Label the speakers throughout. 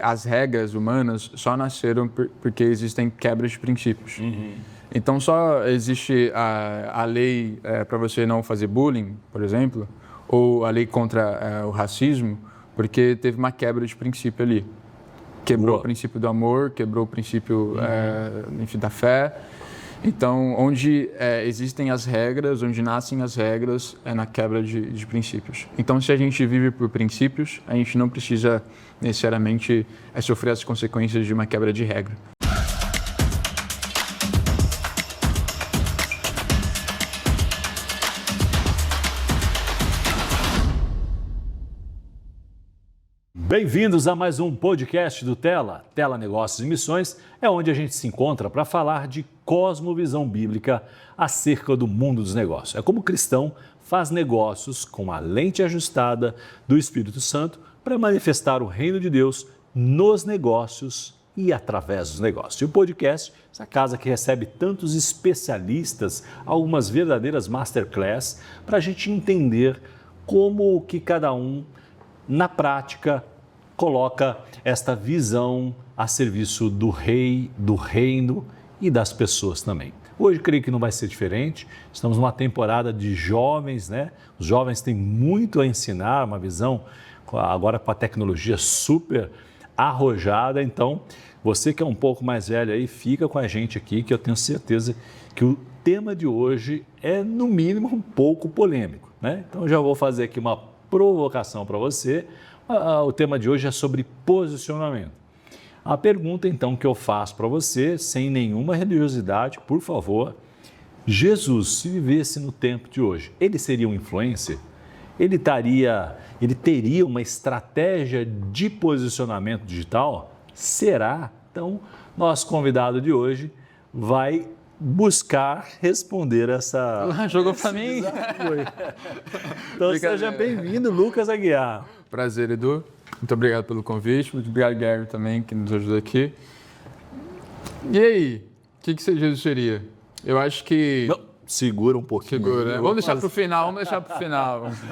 Speaker 1: as regras humanas só nasceram porque existem quebras de princípios. Então, só existe a lei para você não fazer bullying, por exemplo, ou a lei contra o racismo, porque teve uma quebra de princípio ali. Quebrou o princípio do amor, quebrou o princípio enfim, da fé. Então, onde existem as regras, onde nascem as regras, é na quebra de princípios. Então, se a gente vive por princípios, a gente não precisa necessariamente sofrer as consequências de uma quebra de regra.
Speaker 2: Bem-vindos a mais um podcast do Tela Negócios e Missões, é onde a gente se encontra para falar de cosmovisão bíblica acerca do mundo dos negócios. É como o cristão faz negócios com a lente ajustada do Espírito Santo para manifestar o reino de Deus nos negócios e através dos negócios. E o podcast, essa casa que recebe tantos especialistas, algumas verdadeiras masterclass, para a gente entender como que cada um, na prática, coloca esta visão a serviço do rei, do reino e das pessoas também. Hoje, creio que não vai ser diferente. Estamos numa temporada de jovens, né? Os jovens têm muito a ensinar, uma visão agora com a tecnologia super arrojada. Então, você que é um pouco mais velho aí, fica com a gente aqui, que eu tenho certeza que o tema de hoje é, no mínimo, um pouco polêmico, né? Então, já vou fazer aqui uma provocação para você. O tema de hoje é sobre posicionamento. A pergunta, então, que eu faço para você, sem nenhuma religiosidade, por favor, Jesus, se vivesse no tempo de hoje, ele seria um influencer? Ele teria uma estratégia de posicionamento digital? Será? Então, nosso convidado de hoje vai buscar responder essa...
Speaker 1: Jogou para mim?
Speaker 2: Então, seja bem-vindo, Lucas Aguiar.
Speaker 1: Prazer, Edu. Muito obrigado pelo convite. Muito obrigado, Gary, também, que nos ajudou aqui. E aí, o que Jesus seria? Eu acho que...
Speaker 2: Não, segura um pouquinho.
Speaker 1: Segura, né? Vamos deixar para o final,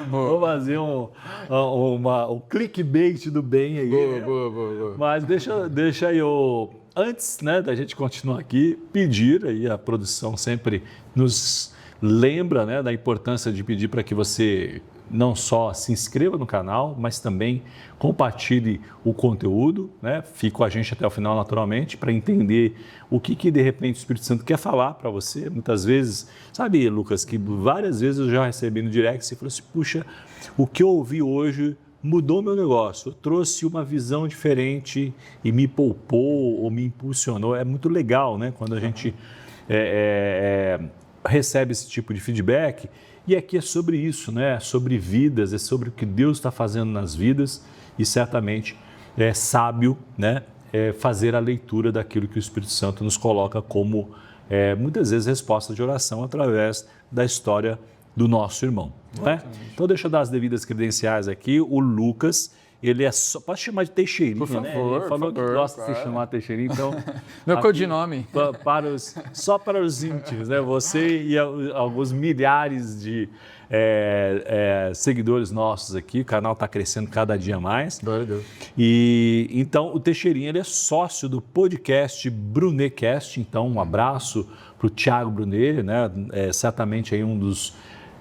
Speaker 2: Vamos fazer um clickbait do bem aí.
Speaker 1: Boa.
Speaker 2: Mas deixa eu... Antes, né, da gente continuar aqui, pedir aí, a produção sempre nos lembra, né, da importância de pedir para que você não só se inscreva no canal, mas também compartilhe o conteúdo, né? Fique com a gente até o final, naturalmente, para entender o que de repente o Espírito Santo quer falar para você. Muitas vezes, sabe, Lucas, que várias vezes eu já recebi no direct, você falou assim, puxa, o que eu ouvi hoje mudou meu negócio, trouxe uma visão diferente e me poupou ou me impulsionou. É muito legal, né? Quando a gente recebe esse tipo de feedback. E aqui é sobre isso, né? É sobre vidas, é sobre o que Deus está fazendo nas vidas e certamente é sábio, né? Fazer a leitura daquilo que o Espírito Santo nos coloca como, muitas vezes, resposta de oração através da história do nosso irmão. Não é? Então, deixa eu dar as devidas credenciais aqui. O Lucas, ele é só... Pode chamar de Teixeirinho,
Speaker 1: por favor,
Speaker 2: né? Ele falou que gosta de se chamar Teixeirinho, então...
Speaker 1: Meu codinome.
Speaker 2: Só para os íntimos, né? Você e alguns milhares de seguidores nossos aqui. O canal está crescendo cada dia mais.
Speaker 1: Glória a Deus.
Speaker 2: E então, o Teixeirinho, ele é sócio do podcast Brunecast. Então, um abraço para o Thiago Brunet, né? Certamente aí um dos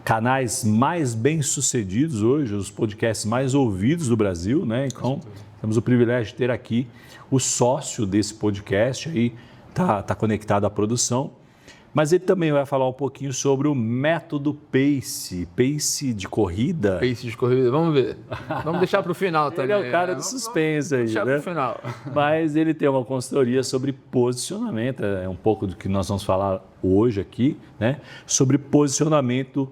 Speaker 2: canais mais bem-sucedidos hoje, os podcasts mais ouvidos do Brasil, né? Então, temos o privilégio de ter aqui o sócio desse podcast, aí tá conectado à produção, mas ele também vai falar um pouquinho sobre o método Pace de corrida.
Speaker 1: Pace de corrida, vamos ver. Vamos deixar para o final também.
Speaker 2: Ele é o cara do suspense aí,
Speaker 1: deixar
Speaker 2: né?
Speaker 1: para o final.
Speaker 2: Mas ele tem uma consultoria sobre posicionamento, é um pouco do que nós vamos falar hoje aqui, né? Sobre posicionamento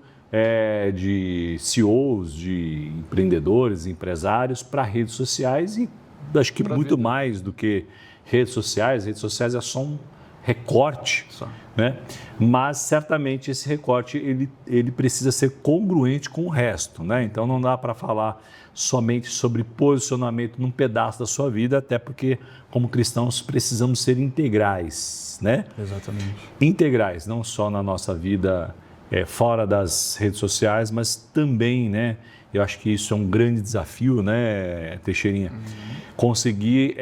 Speaker 2: de CEOs, de empreendedores, empresários para redes sociais e acho que muito mais do que redes sociais é só um recorte, né? Mas certamente esse recorte ele precisa ser congruente com o resto, né? Então não dá para falar somente sobre posicionamento num pedaço da sua vida, até porque como cristãos precisamos ser integrais, né?
Speaker 1: Exatamente.
Speaker 2: Integrais, não só na nossa vida fora das redes sociais, mas também, né, Eu acho que isso é um grande desafio, né, Teixeirinha? Conseguir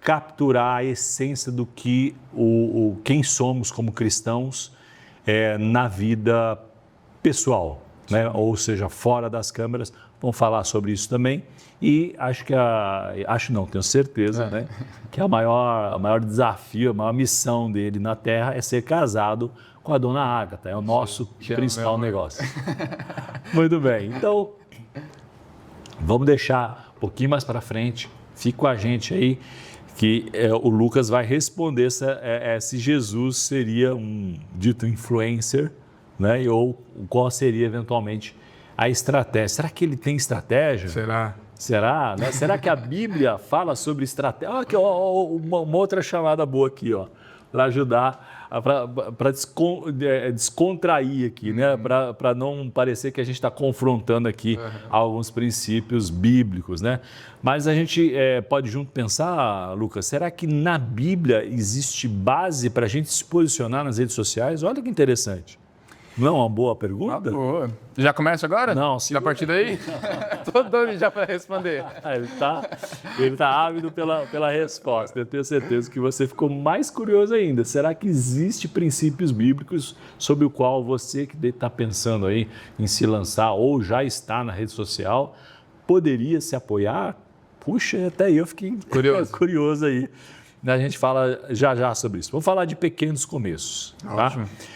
Speaker 2: capturar a essência do que quem somos como cristãos na vida pessoal, né? Ou seja, fora das câmeras. Vamos falar sobre isso também. E tenho certeza, né, que o maior desafio, a maior missão dele na Terra é ser casado com a dona Ágata. É o nosso principal negócio. Muito bem. Então, vamos deixar um pouquinho mais para frente. Fique com a gente aí, que o Lucas vai responder se Jesus seria um dito influencer, né? Ou qual seria eventualmente a estratégia. Será que ele tem estratégia? Será? Né? Será que a Bíblia fala sobre estratégia? Aqui, uma outra chamada boa aqui, para ajudar, para descontrair aqui, né? Para não parecer que a gente está confrontando aqui alguns princípios bíblicos, né? Mas a gente pode junto pensar, Lucas, será que na Bíblia existe base para a gente se posicionar nas redes sociais? Tá que interessante. Não é uma boa pergunta?
Speaker 1: Boa. Já começa agora?
Speaker 2: Não.
Speaker 1: Já a partir daí? Tô doido já para responder.
Speaker 2: Ele tá ávido pela resposta. Eu tenho certeza que você ficou mais curioso ainda. Será que existe princípios bíblicos sobre o qual você que está pensando aí em se lançar ou já está na rede social poderia se apoiar? Puxa, até eu fiquei curioso aí. A gente fala já sobre isso. Vamos falar de pequenos começos.
Speaker 1: Ótimo.
Speaker 2: Tá?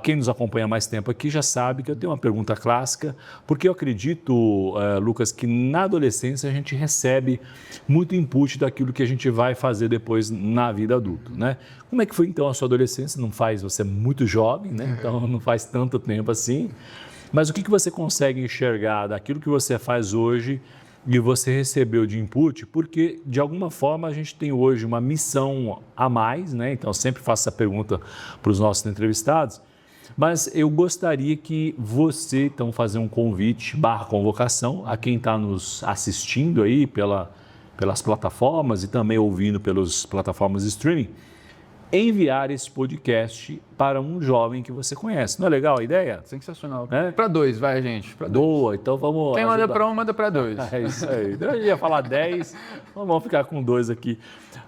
Speaker 2: Quem nos acompanha há mais tempo aqui já sabe que eu tenho uma pergunta clássica, porque eu acredito, Lucas, que na adolescência a gente recebe muito input daquilo que a gente vai fazer depois na vida adulta, né? Como é que foi então a sua adolescência? Você é muito jovem, né? Então não faz tanto tempo assim, mas o que você consegue enxergar daquilo que você faz hoje e você recebeu de input, porque de alguma forma a gente tem hoje uma missão a mais, né? Então eu sempre faço essa pergunta para os nossos entrevistados, mas eu gostaria que você então fazer um convite / convocação a quem está nos assistindo aí pelas plataformas e também ouvindo pelas plataformas de streaming, enviar esse podcast para um jovem que você conhece. Não é legal a ideia?
Speaker 1: Sensacional. Para 2, vai, gente.
Speaker 2: Boa, então vamos...
Speaker 1: Quem manda para 1, manda para 2.
Speaker 2: É isso aí. Eu ia falar 10, vamos ficar com 2 aqui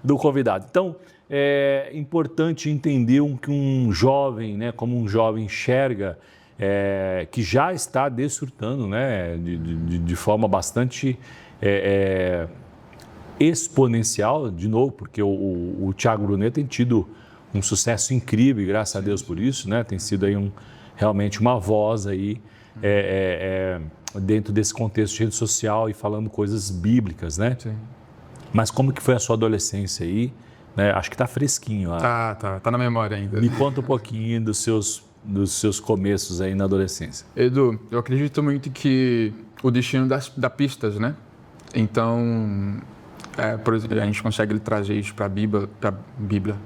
Speaker 2: do convidado. Então, é importante entender que um jovem, né, como um jovem enxerga, que já está desfrutando, né, de forma bastante... exponencial, de novo, porque o Thiago Brunet tem tido um sucesso incrível, e graças a Deus por isso, né? Tem sido aí realmente uma voz aí dentro desse contexto de rede social e falando coisas bíblicas, né?
Speaker 1: Sim.
Speaker 2: Mas como que foi a sua adolescência aí? Né? Acho que está fresquinho.
Speaker 1: Tá na memória ainda.
Speaker 2: Me conta um pouquinho dos seus começos aí na adolescência.
Speaker 1: Edu, eu acredito muito que o destino dá pistas, né? Então... por exemplo, a gente consegue trazer isso para a Bíblia.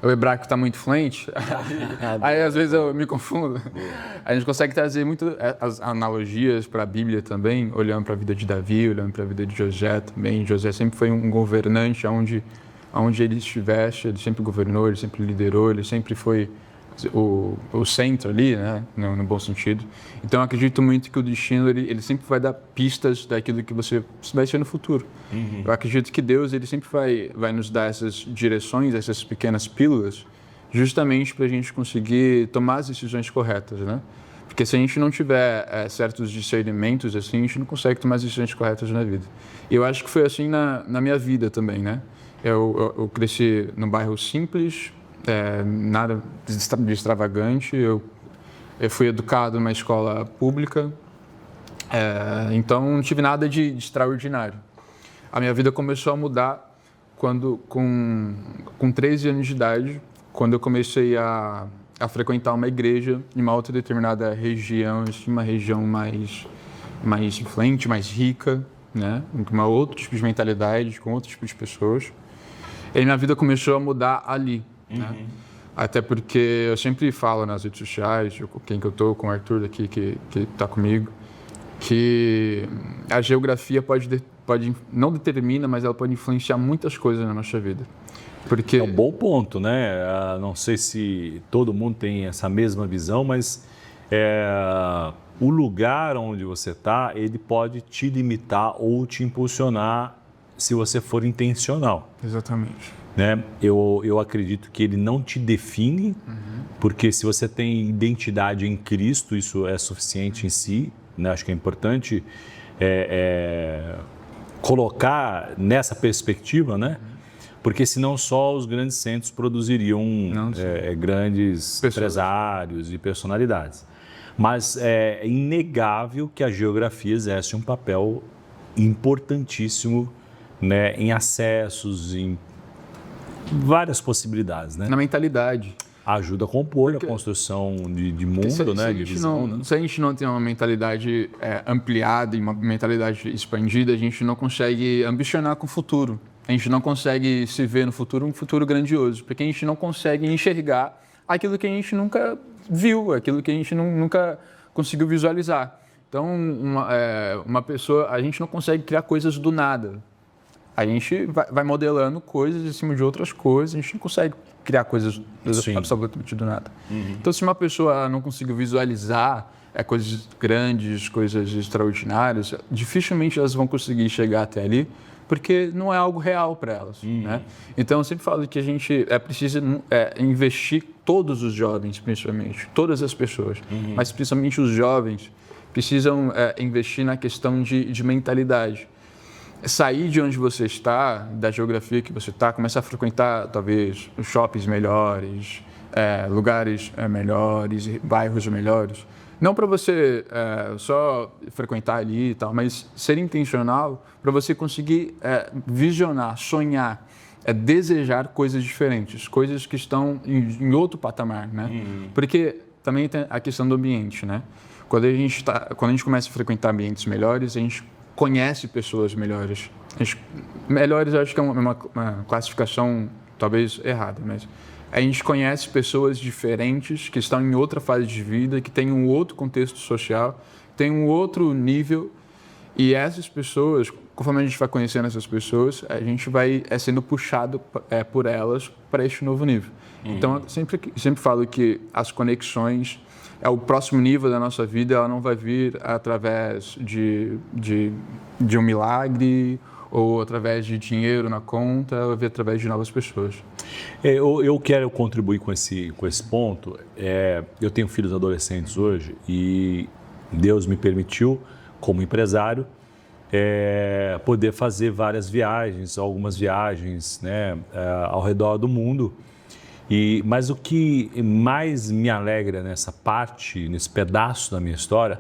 Speaker 1: O hebraico está muito fluente, aí às vezes eu me confundo. A gente consegue trazer muito as analogias para a Bíblia também, olhando para a vida de Davi, olhando para a vida de José também. José sempre foi um governante, aonde ele estivesse, ele sempre governou, ele sempre liderou, ele sempre foi o centro ali, né, no bom sentido. Então, eu acredito muito que o destino, ele sempre vai dar pistas daquilo que você vai ser no futuro. Uhum. Eu acredito que Deus, ele sempre vai nos dar essas direções, essas pequenas pílulas, justamente para a gente conseguir tomar as decisões corretas, né? Porque se a gente não tiver certos discernimentos, assim, a gente não consegue tomar as decisões corretas na vida. E eu acho que foi assim na minha vida também, né? Eu cresci num bairro simples, nada de extravagante. Eu fui educado numa escola pública, então não tive nada de extraordinário. A minha vida começou a mudar quando, com 13 anos de idade, quando eu comecei a frequentar uma igreja em uma outra determinada região, uma região mais influente, mais rica, né? Com uma outro tipo de mentalidade, com outro tipo de pessoas. E minha vida começou a mudar ali. Né? Até porque eu sempre falo nas redes sociais, com quem que eu estou, com o Arthur aqui que está comigo, que a geografia pode não determina, mas ela pode influenciar muitas coisas na nossa vida. Porque...
Speaker 2: É um bom ponto, né? Não sei se todo mundo tem essa mesma visão, mas o lugar onde você está, ele pode te limitar ou te impulsionar se você for intencional.
Speaker 1: Exatamente.
Speaker 2: Né? Eu acredito que ele não te define, porque se você tem identidade em Cristo, isso é suficiente em si, né? Acho que é importante colocar nessa perspectiva, né? Porque senão só os grandes centros produziriam grandes empresários e personalidades. Mas é inegável que a geografia exerce um papel importantíssimo, né, em acessos, em várias possibilidades, né?
Speaker 1: Na mentalidade.
Speaker 2: Ajuda a compor a construção de mundo, né? De visão. Né?
Speaker 1: Se a gente não tem uma mentalidade ampliada e uma mentalidade expandida, a gente não consegue ambicionar com o futuro. A gente não consegue se ver no futuro um futuro grandioso, porque a gente não consegue enxergar aquilo que a gente nunca viu, aquilo que a gente nunca conseguiu visualizar. Então, uma pessoa, a gente não consegue criar coisas do nada. A gente vai modelando coisas em cima de outras coisas, a gente não consegue criar coisas absolutamente do nada. Então, se uma pessoa não conseguiu visualizar coisas grandes, coisas extraordinárias, dificilmente elas vão conseguir chegar até ali, porque não é algo real para elas. Né? Então, eu sempre falo que a gente precisa investir, todos os jovens, principalmente, todas as pessoas, mas principalmente os jovens, precisam investir na questão de mentalidade. Sair de onde você está, da geografia que você está, começar a frequentar, talvez, shoppings melhores, lugares melhores, bairros melhores. Não para você só frequentar ali e tal, mas ser intencional para você conseguir visionar, sonhar, desejar coisas diferentes, coisas que estão em outro patamar, né? Porque também tem a questão do ambiente, né? Quando a gente começa a frequentar ambientes melhores, a gente conhece pessoas melhores. Melhores, eu acho que é uma classificação talvez errada, mas a gente conhece pessoas diferentes que estão em outra fase de vida, que têm um outro contexto social, têm um outro nível, e essas pessoas, conforme a gente vai conhecendo essas pessoas, a gente vai sendo puxado por elas para este novo nível. Então, eu sempre falo que as conexões o próximo nível da nossa vida, ela não vai vir através de um milagre ou através de dinheiro na conta, ela vai vir através de novas pessoas.
Speaker 2: Eu quero contribuir com esse ponto. Eu tenho filhos adolescentes hoje e Deus me permitiu, como empresário, poder fazer várias viagens, algumas viagens, né, ao redor do mundo. Mas o que mais me alegra nessa parte, nesse pedaço da minha história,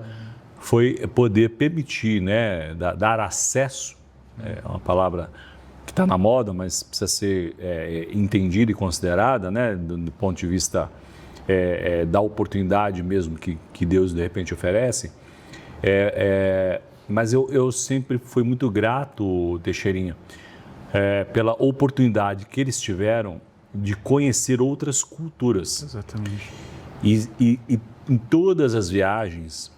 Speaker 2: foi poder permitir, né, dar acesso, é uma palavra que está na moda, mas precisa ser entendida e considerada, né, do ponto de vista da oportunidade mesmo que Deus de repente oferece. Mas eu sempre fui muito grato, Teixeirinha, pela oportunidade que eles tiveram de conhecer outras culturas.
Speaker 1: Exatamente.
Speaker 2: E em todas as viagens,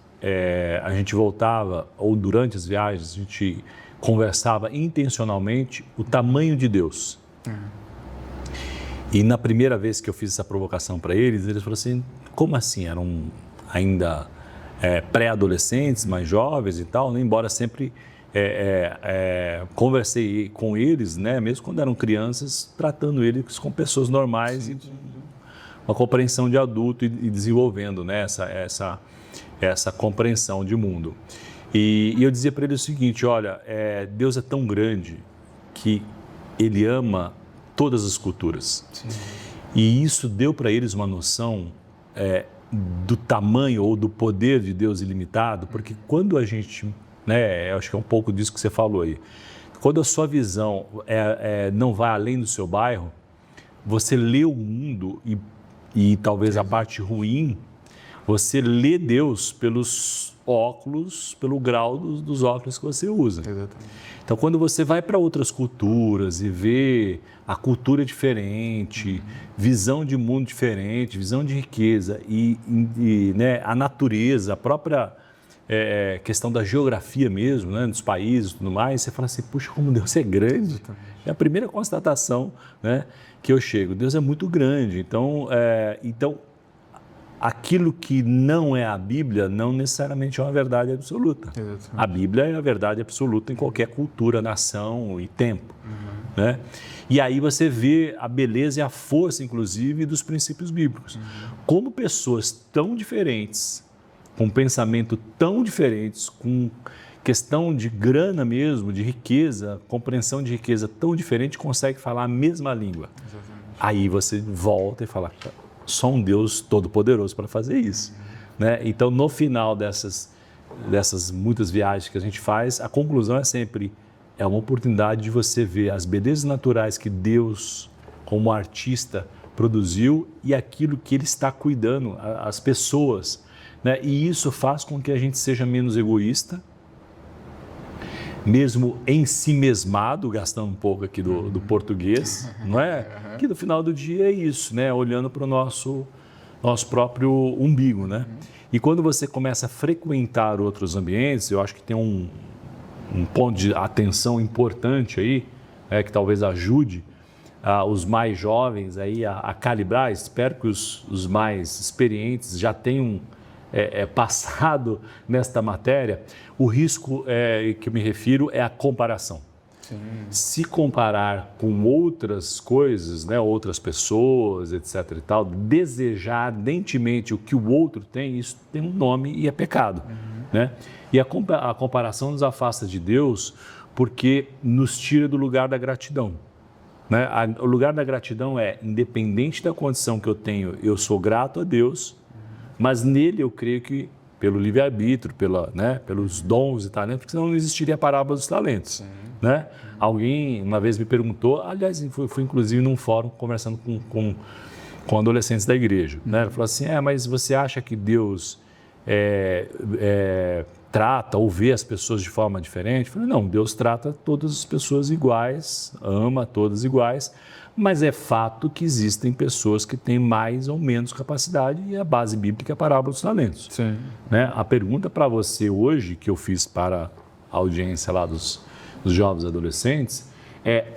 Speaker 2: a gente voltava, ou durante as viagens, a gente conversava intencionalmente o tamanho de Deus. E na primeira vez que eu fiz essa provocação para eles falaram assim, como assim? Eram ainda pré-adolescentes, mais jovens e tal, né? Embora sempre conversei com eles, né, mesmo quando eram crianças, tratando eles como pessoas normais. Sim. E uma compreensão de adulto e desenvolvendo, né, essa compreensão de mundo. E eu dizia para eles o seguinte, olha, Deus é tão grande que Ele ama todas as culturas. Sim. E isso deu para eles uma noção do tamanho ou do poder de Deus ilimitado, porque quando a gente... eu acho que é um pouco disso que você falou aí. Quando a sua visão não vai além do seu bairro, você lê o mundo e talvez a parte ruim, você lê Deus pelos óculos, pelo grau dos óculos que você usa.
Speaker 1: Exatamente.
Speaker 2: Então, quando você vai para outras culturas e vê a cultura diferente, visão de mundo diferente, visão de riqueza né, a natureza, a própria... questão da geografia mesmo, né, dos países e tudo mais, você fala assim, puxa, como Deus é grande. Exatamente. É a primeira constatação, né, que eu chego. Deus é muito grande. Então aquilo que não é a Bíblia não necessariamente é uma verdade absoluta.
Speaker 1: Exatamente.
Speaker 2: A Bíblia é a verdade absoluta em qualquer cultura, nação e tempo. Né? E aí você vê a beleza e a força, inclusive, dos princípios bíblicos. Como pessoas tão diferentes, com pensamento tão diferentes, com questão de grana mesmo, de riqueza, compreensão de riqueza tão diferente, conseguem falar a mesma língua.
Speaker 1: Exatamente.
Speaker 2: Aí você volta e fala, só um Deus todo-poderoso para fazer isso. Né? Então, no final dessas muitas viagens que a gente faz, a conclusão é sempre, é uma oportunidade de você ver as belezas naturais que Deus, como artista, produziu e aquilo que Ele está cuidando, as pessoas. Né? E isso faz com que a gente seja menos egoísta, mesmo ensimesmado, gastando um pouco aqui do português, não é? Que no final do dia é isso, né? Olhando para o nosso próprio umbigo, né? E quando você começa a frequentar outros ambientes, eu acho que tem um ponto de atenção importante aí, que talvez ajude os mais jovens aí a calibrar. Espero que os mais experientes já tenham passado nesta matéria. O risco que eu me refiro é a comparação. Sim. Se comparar com outras coisas, né, outras pessoas, etc. e tal, desejar ardentemente o que o outro tem, isso tem um nome e é pecado. Né? E a comparação nos afasta de Deus porque nos tira do lugar da gratidão. Né? O lugar da gratidão é, independente da condição que eu tenho, eu sou grato a Deus, mas nele eu creio que, pelo livre-arbítrio, pelos dons e talentos, porque senão não existiria a parábola dos talentos. Né? Alguém uma vez me perguntou, aliás, fui inclusive num fórum conversando com adolescentes da igreja. Né? Ele falou assim, mas você acha que Deus trata ou vê as pessoas de forma diferente? Eu falei, não, Deus trata todas as pessoas iguais, ama todas iguais, mas é fato que existem pessoas que têm mais ou menos capacidade e a base bíblica é a parábola dos talentos.
Speaker 1: Sim.
Speaker 2: Né? A pergunta para você hoje, que eu fiz para a audiência lá dos jovens adolescentes,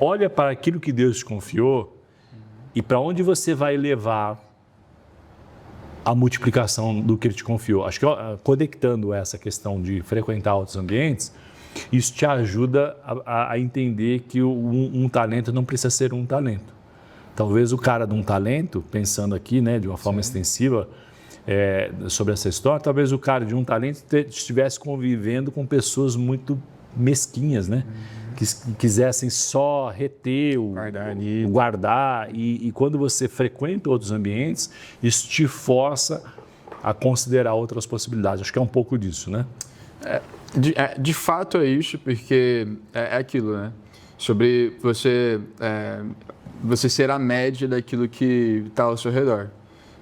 Speaker 2: olha para aquilo que Deus te confiou e para onde você vai levar a multiplicação do que Ele te confiou. Acho que conectando essa questão de frequentar outros ambientes, isso te ajuda a entender que um talento não precisa ser um talento. Talvez o cara de um talento, pensando aqui, né, de uma forma extensiva sobre essa história, talvez o cara de um talento estivesse convivendo com pessoas muito mesquinhas, né? Que quisessem só reter, guardar. E quando você frequenta outros ambientes, isso te força a considerar outras possibilidades. Acho que é um pouco disso, né?
Speaker 1: De fato é isso, porque é aquilo, né? Sobre você ser a média daquilo que está ao seu redor.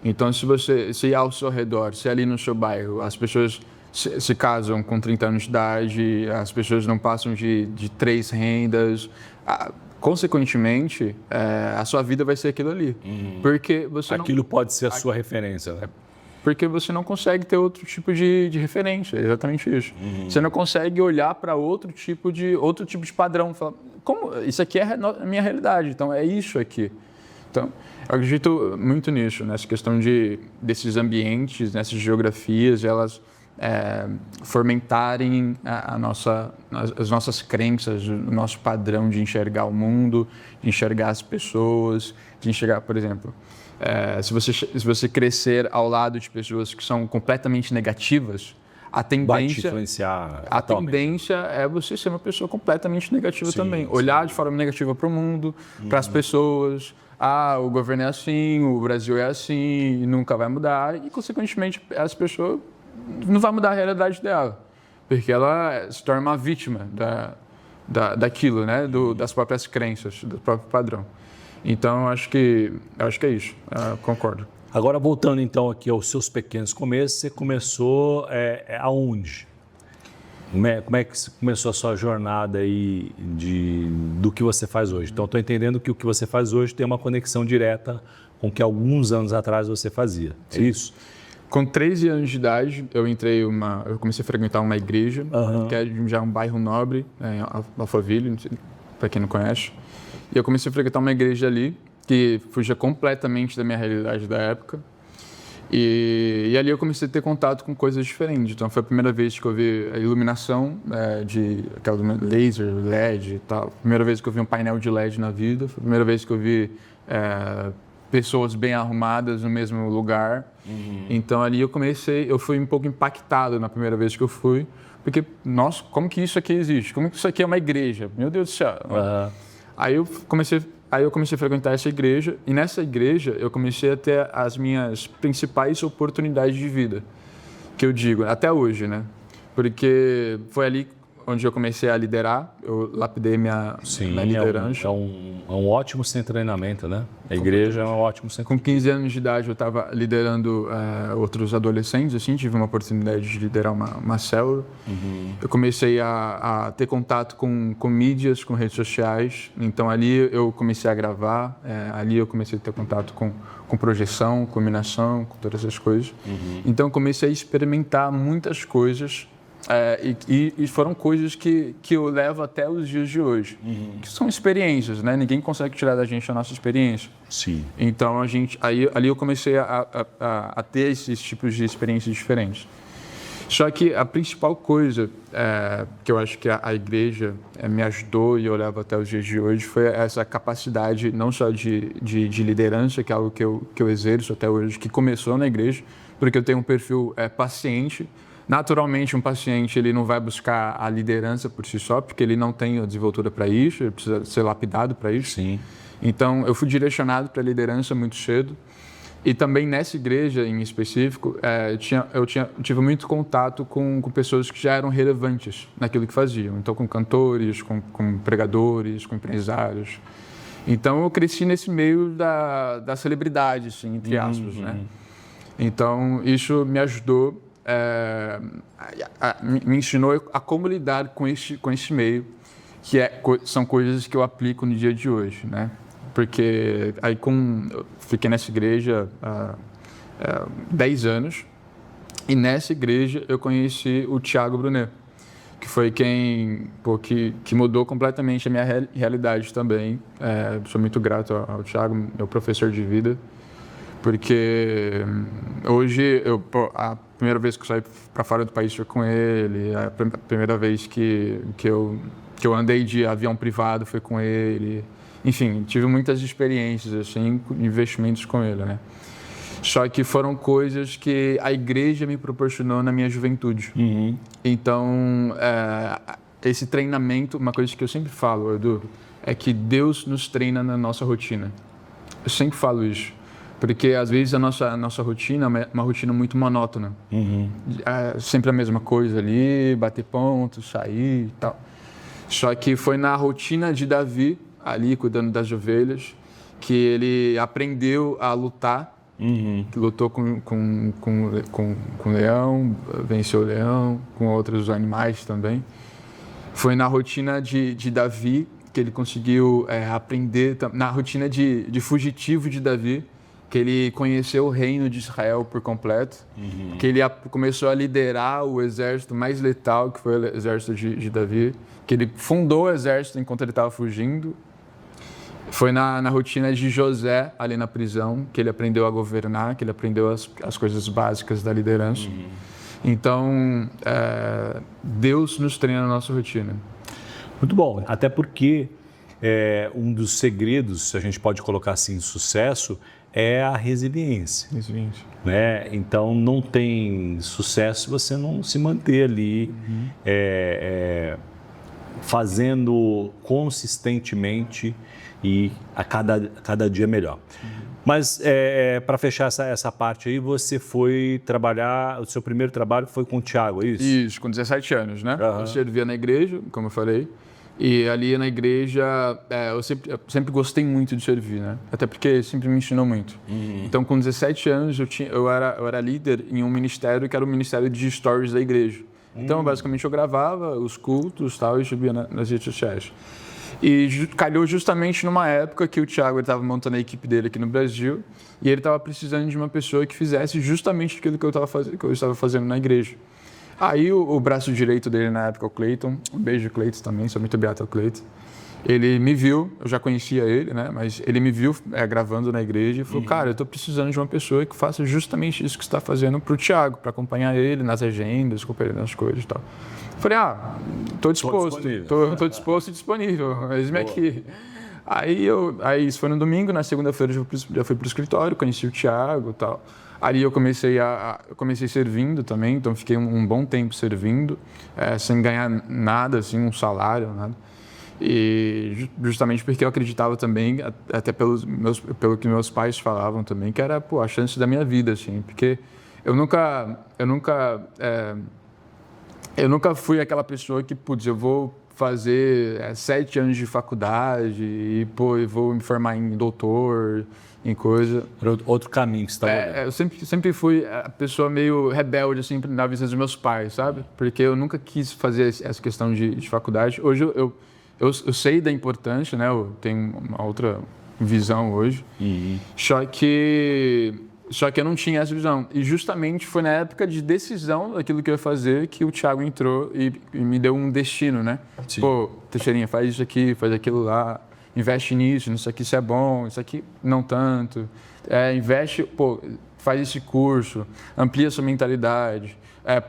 Speaker 1: Então, se ao seu redor, se ali no seu bairro, as pessoas se casam com 30 anos de idade, as pessoas não passam de 3 rendas, consequentemente, a sua vida vai ser aquilo ali. Porque
Speaker 2: aquilo pode ser a sua referência, né?
Speaker 1: Porque você não consegue ter outro tipo de referência, é exatamente isso. Você não consegue olhar para outro tipo de padrão, falar, como isso aqui é a minha realidade, então é isso aqui. Então, eu acredito muito nisso, nessa questão desses ambientes, nessas geografias, elas fomentarem as nossas crenças, o nosso padrão de enxergar o mundo, de enxergar as pessoas, de enxergar, por exemplo, se você crescer ao lado de pessoas que são completamente negativas, a tendência é você ser uma pessoa completamente negativa também. Olhar de forma negativa para o mundo, para as pessoas. O governo é assim, o Brasil é assim, nunca vai mudar. E, consequentemente, essa pessoa não vai mudar a realidade dela, porque ela se torna uma vítima daquilo, né? Das próprias crenças, do próprio padrão. Então, acho que é isso, concordo.
Speaker 2: Agora, voltando então aqui aos seus pequenos começos, você começou aonde? Como é que começou a sua jornada aí do que você faz hoje? Então, estou entendendo que o que você faz hoje tem uma conexão direta com o que alguns anos atrás você fazia, é isso?
Speaker 1: Com 13 anos de idade, eu comecei a frequentar uma igreja, que é já um bairro nobre, em Alphaville, para quem não conhece. E eu comecei a frequentar uma igreja ali, que fugia completamente da minha realidade da época. E ali eu comecei a ter contato com coisas diferentes. Então foi a primeira vez que eu vi a iluminação de aquela laser, LED e tal. Primeira vez que eu vi um painel de LED na vida. Foi a primeira vez que eu vi pessoas bem arrumadas no mesmo lugar. Então ali eu fui um pouco impactado na primeira vez que eu fui. Porque, nossa, como que isso aqui existe? Como que isso aqui é uma igreja? Meu Deus do céu. Aí eu comecei a frequentar essa igreja, e nessa igreja eu comecei a ter as minhas principais oportunidades de vida, que eu digo, até hoje, né? Porque foi ali onde eu comecei a liderar, eu lapidei minha liderança.
Speaker 2: É um ótimo centro de treinamento, né? A igreja é um ótimo centro.
Speaker 1: Com 15 anos de idade eu estava liderando outros adolescentes, assim, tive uma oportunidade de liderar uma célula. Eu comecei a ter contato com mídias, com redes sociais, então ali eu comecei a gravar, ali eu comecei a ter contato com projeção, com iluminação, com todas essas coisas. Então eu comecei a experimentar muitas coisas. E foram coisas que eu levo até os dias de hoje, que são experiências, né? Ninguém consegue tirar da gente a nossa experiência.
Speaker 2: Sim.
Speaker 1: Então ali eu comecei a ter esses tipos de experiências diferentes. Só que a principal coisa que eu acho que a igreja me ajudou e eu levo até os dias de hoje foi essa capacidade não só de liderança, que é algo que eu exerço até hoje, que começou na igreja, porque eu tenho um perfil paciente. Naturalmente, um paciente ele não vai buscar a liderança por si só, porque ele não tem a desenvoltura para isso, ele precisa ser lapidado para isso.
Speaker 2: Sim.
Speaker 1: Então, eu fui direcionado para a liderança muito cedo. E também nessa igreja em específico, eu tive muito contato com pessoas que já eram relevantes naquilo que faziam. Então, com cantores, com pregadores, com empresários. Então, eu cresci nesse meio da celebridade, assim, entre aspas, né? Então, isso me ajudou. Me ensinou a como lidar com esse meio, que são coisas que eu aplico no dia de hoje, né? Porque aí eu fiquei nessa igreja há 10 anos, e nessa igreja eu conheci o Thiago Brunet, que foi quem que mudou completamente a minha realidade também. Sou muito grato ao Thiago, meu professor de vida, porque hoje a primeira vez que eu saí para fora do país foi com ele, a primeira vez que eu andei de avião privado foi com ele. Enfim, tive muitas experiências, assim, investimentos com ele, né? Só que foram coisas que a igreja me proporcionou na minha juventude. Então, esse treinamento, uma coisa que eu sempre falo, Edu, é que Deus nos treina na nossa rotina. Eu sempre falo isso. Porque, às vezes, a nossa rotina é uma rotina muito monótona. Sempre a mesma coisa ali, bater pontos, sair e tal. Só que foi na rotina de Davi, ali cuidando das ovelhas, que ele aprendeu a lutar. Que lutou com o leão, venceu o leão, com outros animais também. Foi na rotina de Davi que ele conseguiu aprender, na rotina de fugitivo de Davi, que ele conheceu o reino de Israel por completo, que ele começou a liderar o exército mais letal, que foi o exército de Davi, que ele fundou o exército enquanto ele estava fugindo. Foi na rotina de José, ali na prisão, que ele aprendeu a governar, que ele aprendeu as coisas básicas da liderança. Então, Deus nos treina na nossa rotina.
Speaker 2: Muito bom, até porque um dos segredos, se a gente pode colocar assim, de sucesso, é a resiliência. Né? Então, não tem sucesso se você não se manter ali fazendo consistentemente e a cada dia melhor. Mas, para fechar essa parte aí, você foi trabalhar, o seu primeiro trabalho foi com o Thiago, é isso?
Speaker 1: Isso, com 17 anos, né? Eu servia na igreja, como eu falei. E ali na igreja, eu sempre gostei muito de servir, né? Até porque sempre me ensinou muito. Então, com 17 anos, eu era líder em um ministério que era o ministério de stories da igreja. Então, basicamente, eu gravava os cultos tal, e subia nas redes sociais. E calhou justamente numa época que o Thiago estava montando a equipe dele aqui no Brasil e ele estava precisando de uma pessoa que fizesse justamente aquilo que eu estava fazendo na igreja. Aí o braço direito dele na época, o Cleiton, um beijo Cleiton também, sou muito grato ao Cleiton, ele me viu, eu já conhecia ele, né? Mas ele me viu gravando na igreja e falou, cara, eu estou precisando de uma pessoa que faça justamente isso que você está fazendo para o Thiago, para acompanhar ele nas agendas, acompanhar nas coisas e tal. Eu falei, estou disposto, estou disposto e disponível, eis-me aqui. Aí isso foi no domingo, na segunda-feira eu já fui para o escritório, conheci o Thiago e tal. Ali eu comecei servindo também, então fiquei um bom tempo servindo, sem ganhar nada, assim, um salário, nada. E justamente porque eu acreditava também, até pelo que meus pais falavam também, que era a chance da minha vida, assim, porque eu nunca fui aquela pessoa que, eu vou fazer 7 anos de faculdade e eu vou me formar em doutor, em coisa.
Speaker 2: Outro caminho que você estava olhando.
Speaker 1: Eu sempre fui a pessoa meio rebelde, assim, na visão dos meus pais, sabe? Porque eu nunca quis fazer essa questão de faculdade. Hoje eu sei da importância, né? Eu tenho uma outra visão hoje. Só que eu não tinha essa visão. E justamente foi na época de decisão daquilo que eu ia fazer que o Thiago entrou e me deu um destino, né?
Speaker 2: Sim.
Speaker 1: Teixeirinha, faz isso aqui, faz aquilo lá, investe nisso, isso aqui isso é bom, isso aqui não tanto. Investe, faz esse curso, amplia sua mentalidade.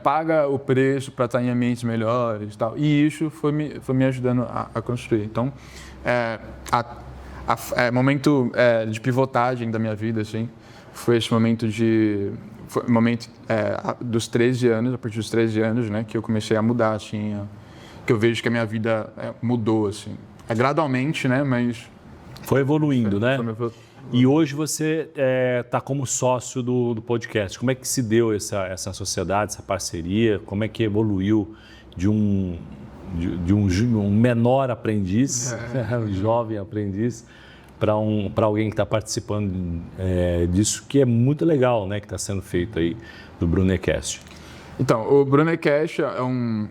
Speaker 1: Paga o preço para estar em ambientes melhores e tal. E isso foi me ajudando a construir. Então, momento de pivotagem da minha vida, assim, foi esse momento dos 13 anos, a partir dos 13 anos, né, que eu comecei a mudar, assim, que eu vejo que a minha vida mudou, assim. Gradualmente, né, mas...
Speaker 2: Foi evoluindo, né? E hoje você está como sócio do podcast. Como é que se deu essa sociedade, essa parceria? Como é que evoluiu de um menor aprendiz, um jovem aprendiz, para alguém que está participando disso, que é muito legal, né? Que está sendo feito aí do Brunecast.
Speaker 1: Então, o Brunecast é um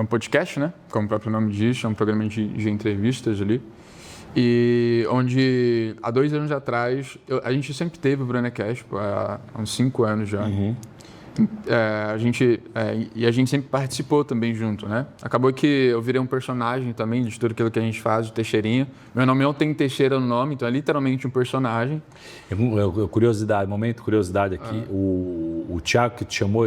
Speaker 1: podcast, né? Como o próprio nome diz, é um programa de entrevistas ali. E onde, há 2 anos atrás, a gente sempre teve o Brunecast, há uns 5 anos já. A gente sempre participou também junto, né? Acabou que eu virei um personagem também de tudo aquilo que a gente faz, o Teixeirinha. Meu nome não tem Teixeira no nome, então é literalmente um personagem.
Speaker 2: Momento curiosidade aqui. O Thiago que te chamou,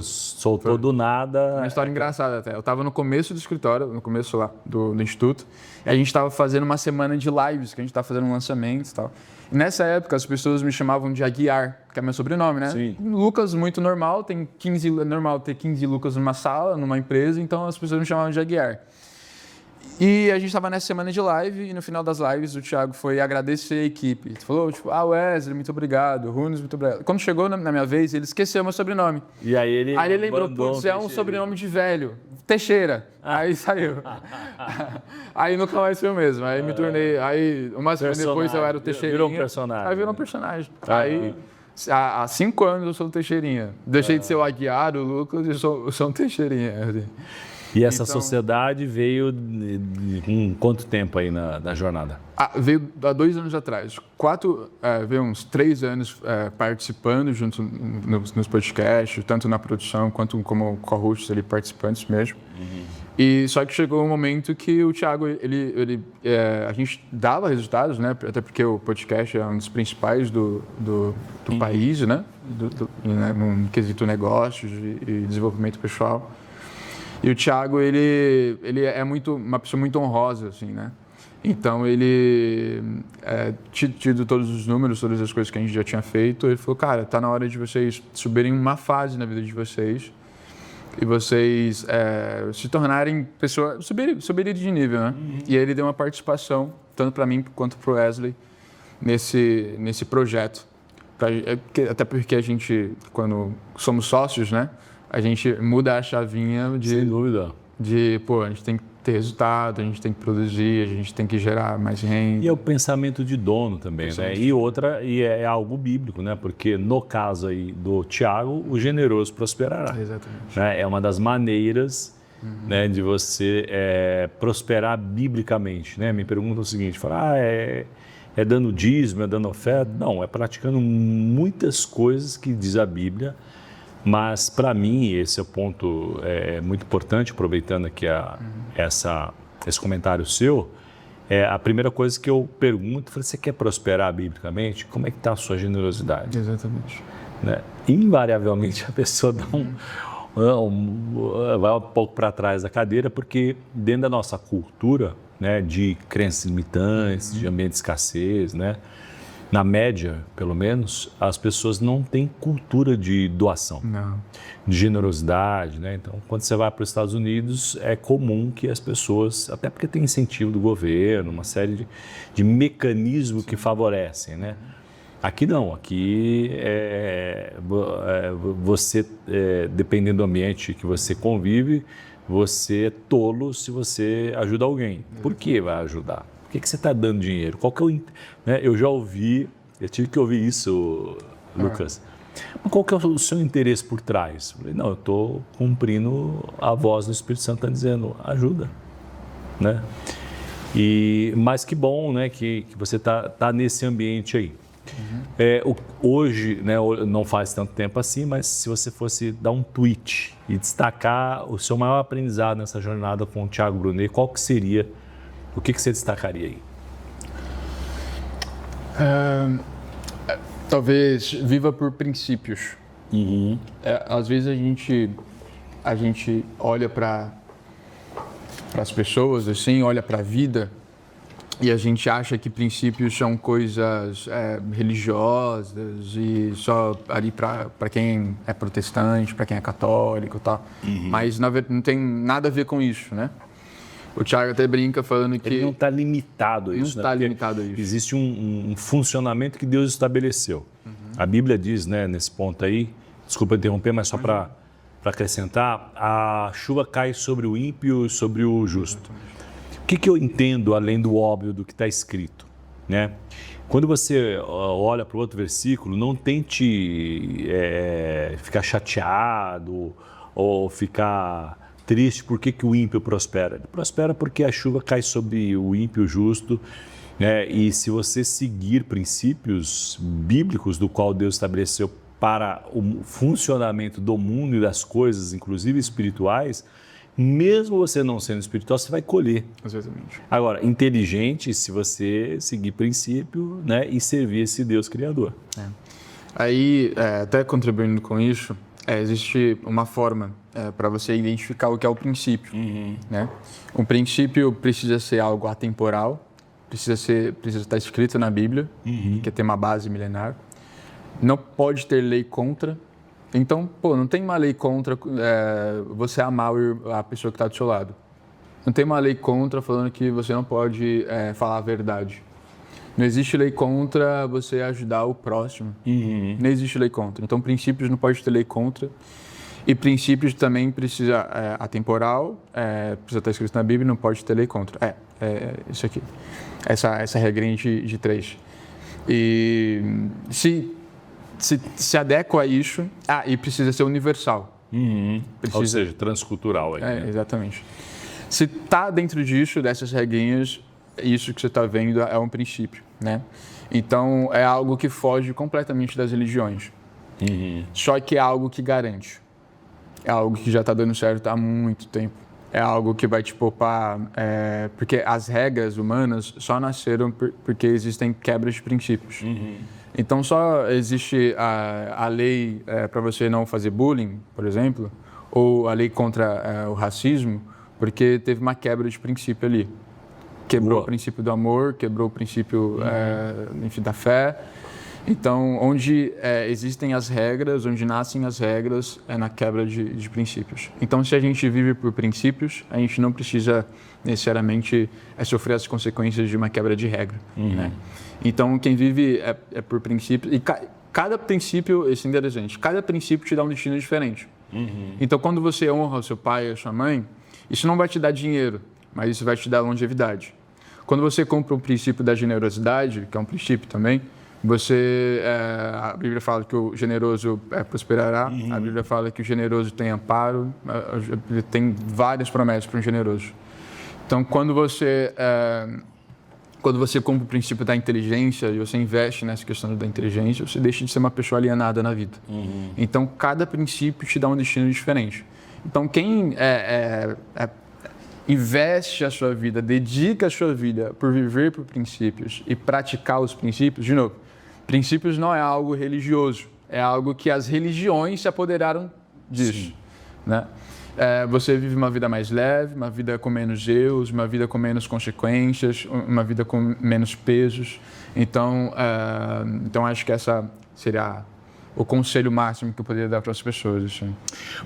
Speaker 2: soltou do nada.
Speaker 1: Uma história engraçada até. Eu estava no começo do escritório, no começo lá do Instituto, e a gente estava fazendo uma semana de lives, que a gente estava fazendo um lançamento e tal. E nessa época, as pessoas me chamavam de Aguiar, que é meu sobrenome, né?
Speaker 2: Sim.
Speaker 1: Lucas, muito normal, normal ter 15 Lucas numa sala, numa empresa, então as pessoas me chamavam de Aguiar. E a gente estava nessa semana de live, e no final das lives o Thiago foi agradecer a equipe. Ele falou, Wesley, muito obrigado, Runes, muito obrigado. Quando chegou na minha vez, ele esqueceu meu sobrenome.
Speaker 2: E aí ele
Speaker 1: lembrou, é um sobrenome de velho, Teixeira. Aí saiu. Aí nunca mais foi o mesmo. Aí me tornei, uma semana depois eu era o Teixeirinha.
Speaker 2: Virou um personagem.
Speaker 1: Aí virou um personagem. Aí, há 5 anos eu sou o Teixeirinha. Deixei de ser o Aguiar, o Lucas, e sou um Teixeirinha.
Speaker 2: E essa sociedade veio com quanto tempo aí na jornada?
Speaker 1: Veio há 2 anos atrás. Veio uns 3 anos participando junto nos podcasts, tanto na produção quanto como co-hosts ali, participantes mesmo. E só que chegou um momento que o Thiago, a gente dava resultados, né? Até porque o podcast é um dos principais do país, né? No quesito negócios e desenvolvimento pessoal. E o Thiago, ele é uma pessoa muito honrosa, assim, né? Então, ele, tido todos os números, todas as coisas que a gente já tinha feito, ele falou, cara, tá na hora de vocês subirem uma fase na vida de vocês e vocês se tornarem pessoas, subirem de nível, né? E aí ele deu uma participação, tanto para mim quanto para o Wesley, nesse projeto. Até porque a gente, quando somos sócios, né? A gente muda a chavinha
Speaker 2: Sem dúvida.
Speaker 1: A gente tem que ter resultado, a gente tem que produzir, a gente tem que gerar mais renda.
Speaker 2: E é o pensamento de dono também, né? E é algo bíblico, né? Porque no caso aí do Thiago, o generoso prosperará.
Speaker 1: Exatamente.
Speaker 2: Né? É uma das maneiras né, de você prosperar biblicamente, né? Me perguntam o seguinte, é dando dízimo, é dando oferta? Não, é praticando muitas coisas que diz a Bíblia. Mas, para mim, esse é o ponto muito importante, aproveitando aqui esse comentário seu, a primeira coisa que eu pergunto, você quer prosperar biblicamente? Como é que está a sua generosidade?
Speaker 1: Exatamente.
Speaker 2: Né? Invariavelmente a pessoa vai um pouco para trás da cadeira, porque dentro da nossa cultura, né, de crenças limitantes, de ambiente de escassez, né, na média, pelo menos, as pessoas não têm cultura de doação, de generosidade, né? Então, quando você vai para os Estados Unidos, é comum que as pessoas, até porque tem incentivo do governo, uma série de mecanismos que favorecem, né? Aqui não, aqui você, dependendo do ambiente que você convive, você é tolo se você ajuda alguém. Por que vai ajudar? Por que você está dando dinheiro? Qual que é né? Eu tive que ouvir isso, Lucas. Mas qual que é o seu interesse por trás? Eu falei, não, eu estou cumprindo a voz do Espírito Santo, está dizendo, ajuda, né? Mas que bom, né, que você tá nesse ambiente aí. Hoje, né, não faz tanto tempo assim, mas se você fosse dar um tweet e destacar o seu maior aprendizado nessa jornada com o Thiago Brunet, qual que seria? O que você destacaria aí?
Speaker 1: Talvez viva por princípios. Às vezes a gente olha para as pessoas, assim, olha para a vida e a gente acha que princípios são coisas religiosas e só ali para quem é protestante, para quem é católico e tal. Mas na verdade não tem nada a ver com isso, né? O Thiago até brinca falando que...
Speaker 2: Ele não está limitado a isso.
Speaker 1: Não está limitado a isso.
Speaker 2: Existe um funcionamento que Deus estabeleceu. A Bíblia diz, né, nesse ponto aí, desculpa interromper, mas só para acrescentar, a chuva cai sobre o ímpio e sobre o justo. O que eu entendo, além do óbvio do que está escrito, né? Quando você olha para o outro versículo, não tente ficar chateado ou ficar triste porque que o ímpio prospera. Ele prospera porque a chuva cai sobre o ímpio justo, né? E se você seguir princípios bíblicos do qual Deus estabeleceu para o funcionamento do mundo e das coisas, inclusive espirituais, mesmo você não sendo espiritual, você vai colher.
Speaker 1: Exatamente.
Speaker 2: Agora, inteligente se você seguir princípio, né, e servir esse Deus Criador.
Speaker 1: Aí, até contribuindo com isso, existe uma forma para você identificar o que é o princípio. Né? Um princípio precisa ser algo atemporal, precisa estar escrito na Bíblia, que tem uma base milenar. Não pode ter lei contra. Então, não tem uma lei contra você amar a pessoa que está do seu lado. Não tem uma lei contra falando que você não pode falar a verdade. Não existe lei contra você ajudar o próximo. Não existe lei contra. Então, princípios não pode ter lei contra. E princípios também precisa atemporal, precisa estar escrito na Bíblia, não pode ter lei contra. Isso aqui. Essa regrinha de 3. E se adequa a isso, e precisa ser universal.
Speaker 2: Ou seja, transcultural. Aí, né?
Speaker 1: Exatamente. Se está dentro disso, dessas regrinhas, isso que você está vendo é um princípio, né? Então, é algo que foge completamente das religiões. Só que é algo que garante. É algo que já está dando certo há muito tempo. É algo que vai te poupar, porque as regras humanas só nasceram porque existem quebras de princípios. Então, só existe a lei para você não fazer bullying, por exemplo, ou a lei contra o racismo, porque teve uma quebra de princípio ali. Quebrou o princípio do amor, quebrou o princípio enfim, da fé. Então, onde existem as regras, onde nascem as regras, é na quebra de princípios. Então, se a gente vive por princípios, a gente não precisa necessariamente sofrer as consequências de uma quebra de regra. Né? Então, quem vive é por princípios. E cada princípio, isso é interessante, cada princípio te dá um destino diferente. Então, quando você honra o seu pai e a sua mãe, isso não vai te dar dinheiro, mas isso vai te dar longevidade. Quando você cumpre o princípio da generosidade, que é um princípio também, a Bíblia fala que o generoso prosperará, a Bíblia fala que o generoso tem amparo, tem várias promessas para um generoso. Então, quando você cumpre o princípio da inteligência e você investe nessa questão da inteligência, você deixa de ser uma pessoa alienada na vida. Então, cada princípio te dá um destino diferente. Então, quem investe a sua vida, dedica a sua vida por viver por princípios e praticar os princípios, de novo, princípios não é algo religioso, é algo que as religiões se apoderaram disso, né? Você vive uma vida mais leve, uma vida com menos erros, uma vida com menos consequências, uma vida com menos pesos. Então acho que essa seria o conselho máximo que eu poderia dar para as pessoas. Assim.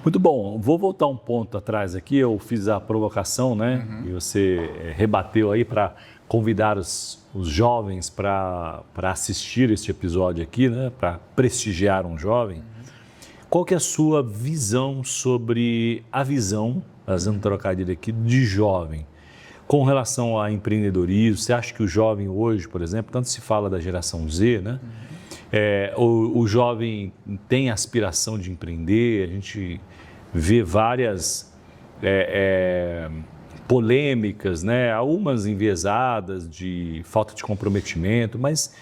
Speaker 2: Muito bom. Vou voltar um ponto atrás aqui. Eu fiz a provocação, né? E você rebateu aí para convidar os jovens para assistir este episódio aqui, né? Para prestigiar um jovem. Qual que é a sua visão sobre a visão, fazendo um trocadilho aqui, de jovem? Com relação a empreendedorismo, você acha que o jovem hoje, por exemplo, tanto se fala da geração Z, né? O jovem tem aspiração de empreender, a gente vê várias polêmicas, né? Algumas enviesadas de falta de comprometimento, mas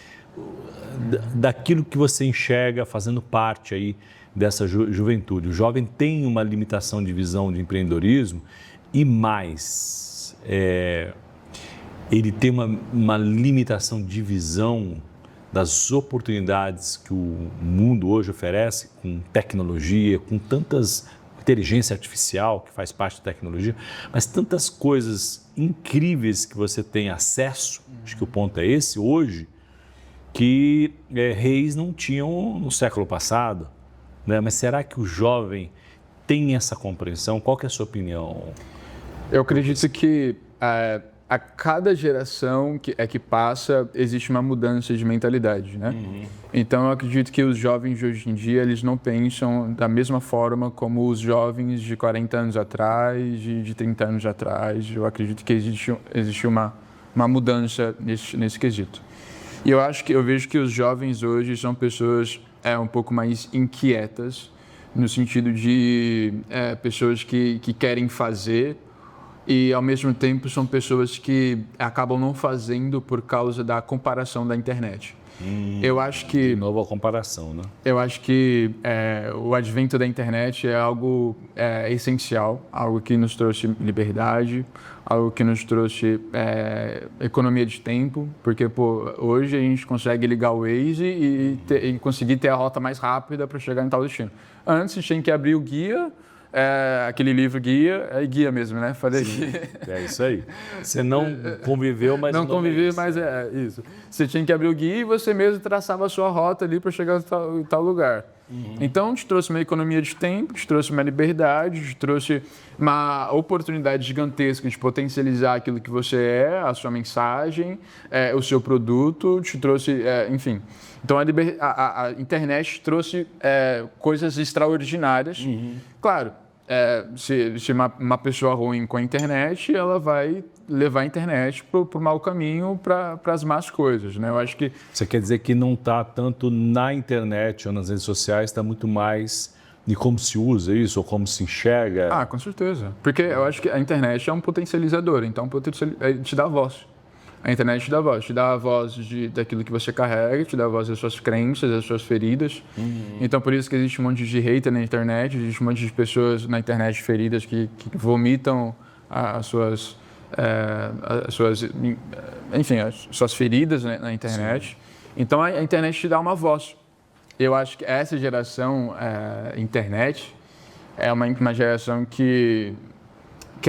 Speaker 2: daquilo que você enxerga fazendo parte aí dessa juventude. O jovem tem uma limitação de visão de empreendedorismo e mais, ele tem uma limitação de visão das oportunidades que o mundo hoje oferece com tecnologia, com tantas inteligência artificial que faz parte da tecnologia, mas tantas coisas incríveis que você tem acesso, acho que o ponto é esse hoje, que reis não tinham no século passado. Né? Mas será que o jovem tem essa compreensão? Qual que é a sua opinião?
Speaker 1: Eu acredito que a cada geração que passa, existe uma mudança de mentalidade, né? Então, eu acredito que os jovens de hoje em dia, eles não pensam da mesma forma como os jovens de 40 anos atrás, de 30 anos atrás. Eu acredito que existe uma mudança nesse quesito. E eu vejo que os jovens hoje são pessoas um pouco mais inquietas, no sentido de pessoas que querem fazer e, ao mesmo tempo, são pessoas que acabam não fazendo por causa da comparação da internet. Eu acho que...
Speaker 2: De novo a comparação, né?
Speaker 1: Eu acho que o advento da internet é algo essencial, algo que nos trouxe liberdade, algo que nos trouxe economia de tempo, porque hoje a gente consegue ligar o Waze e conseguir ter a rota mais rápida para chegar em tal destino. Antes, tinha que abrir o guia, aquele livro guia, guia mesmo, né? Falei guia.
Speaker 2: É isso aí. Você não conviveu, mas...
Speaker 1: Não conviveu, mas é isso. Você tinha que abrir o guia e você mesmo traçava a sua rota ali para chegar em tal lugar. Então, te trouxe uma economia de tempo, te trouxe uma liberdade, te trouxe uma oportunidade gigantesca de potencializar aquilo que você é, a sua mensagem, o seu produto, te trouxe, enfim. Então, a internet trouxe coisas extraordinárias. Claro, se uma pessoa ruim com a internet, ela vai levar a internet para o mau caminho, para as más coisas, né? Eu acho que...
Speaker 2: Você quer dizer que não está tanto na internet ou nas redes sociais, está muito mais de como se usa isso ou como se enxerga?
Speaker 1: Ah, com certeza. Porque eu acho que a internet é um potencializador, então te dá voz. A internet te dá a voz daquilo que você carrega, te dá a voz das suas crenças, das suas feridas. Então, por isso que existe um monte de hater na internet, existe um monte de pessoas na internet feridas que vomitam as suas feridas, né, na internet. Sim. Então, a internet te dá uma voz. Eu acho que essa geração internet é uma geração que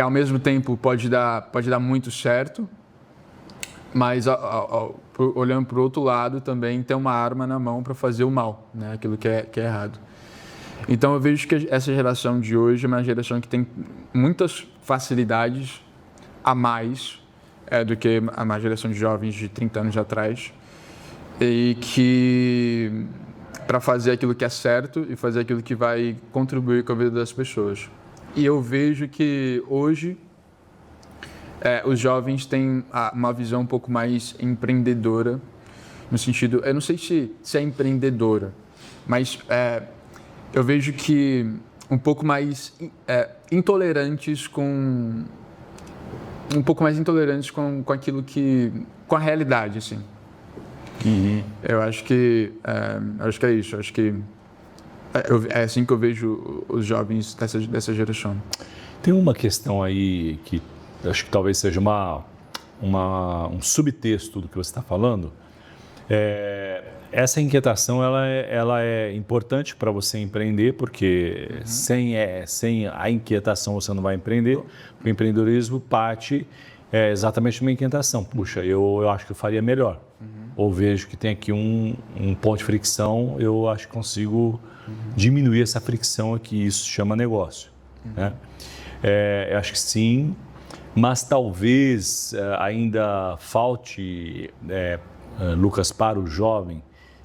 Speaker 1: ao mesmo tempo pode dar muito certo, mas olhando para o outro lado também tem uma arma na mão para fazer o mal, né? Aquilo que é errado. Então eu vejo que essa geração de hoje é uma geração que tem muitas facilidades a mais do que a geração de jovens de 30 anos atrás, e que para fazer aquilo que é certo e fazer aquilo que vai contribuir com a vida das pessoas. E eu vejo que hoje os jovens têm uma visão um pouco mais empreendedora, no sentido, eu não sei se é empreendedora, mas eu vejo que um pouco mais intolerantes com aquilo com a realidade, assim. Eu acho que é isso. Acho que é assim que eu vejo os jovens dessa geração.
Speaker 2: Tem uma questão aí que acho que talvez seja um subtexto do que você está falando. Essa inquietação ela é importante para você empreender, porque sem a inquietação você não vai empreender. O empreendedorismo parte exatamente de uma inquietação. Puxa, eu acho que eu faria melhor. Ou vejo que tem aqui um ponto de fricção, eu acho que consigo diminuir essa fricção aqui, isso se chama negócio. Né? Eu acho que sim, mas talvez ainda falte, Lucas, para o jovem,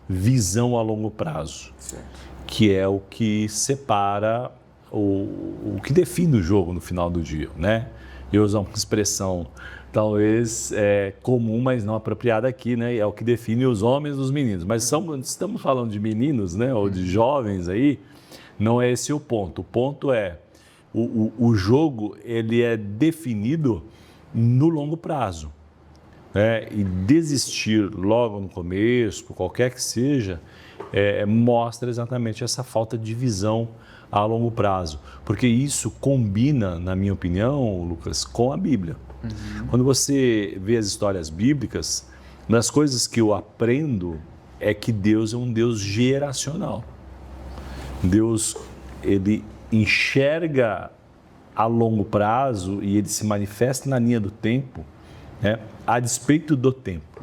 Speaker 2: visão a longo prazo, certo. Que é o que separa, o que define o jogo no final do dia, né? Eu uso uma expressão talvez comum, mas não apropriada aqui, né? É o que define os homens dos meninos. Mas estamos falando de meninos, né? Ou de jovens aí, não é esse o ponto. O ponto é, o jogo ele é definido no longo prazo. E desistir logo no começo, por qualquer que seja, mostra exatamente essa falta de visão a longo prazo. Porque isso combina, na minha opinião, Lucas, com a Bíblia. Quando você vê as histórias bíblicas, uma das coisas que eu aprendo é que Deus é um Deus geracional. Deus, ele enxerga a longo prazo e ele se manifesta na linha do tempo, a despeito do tempo.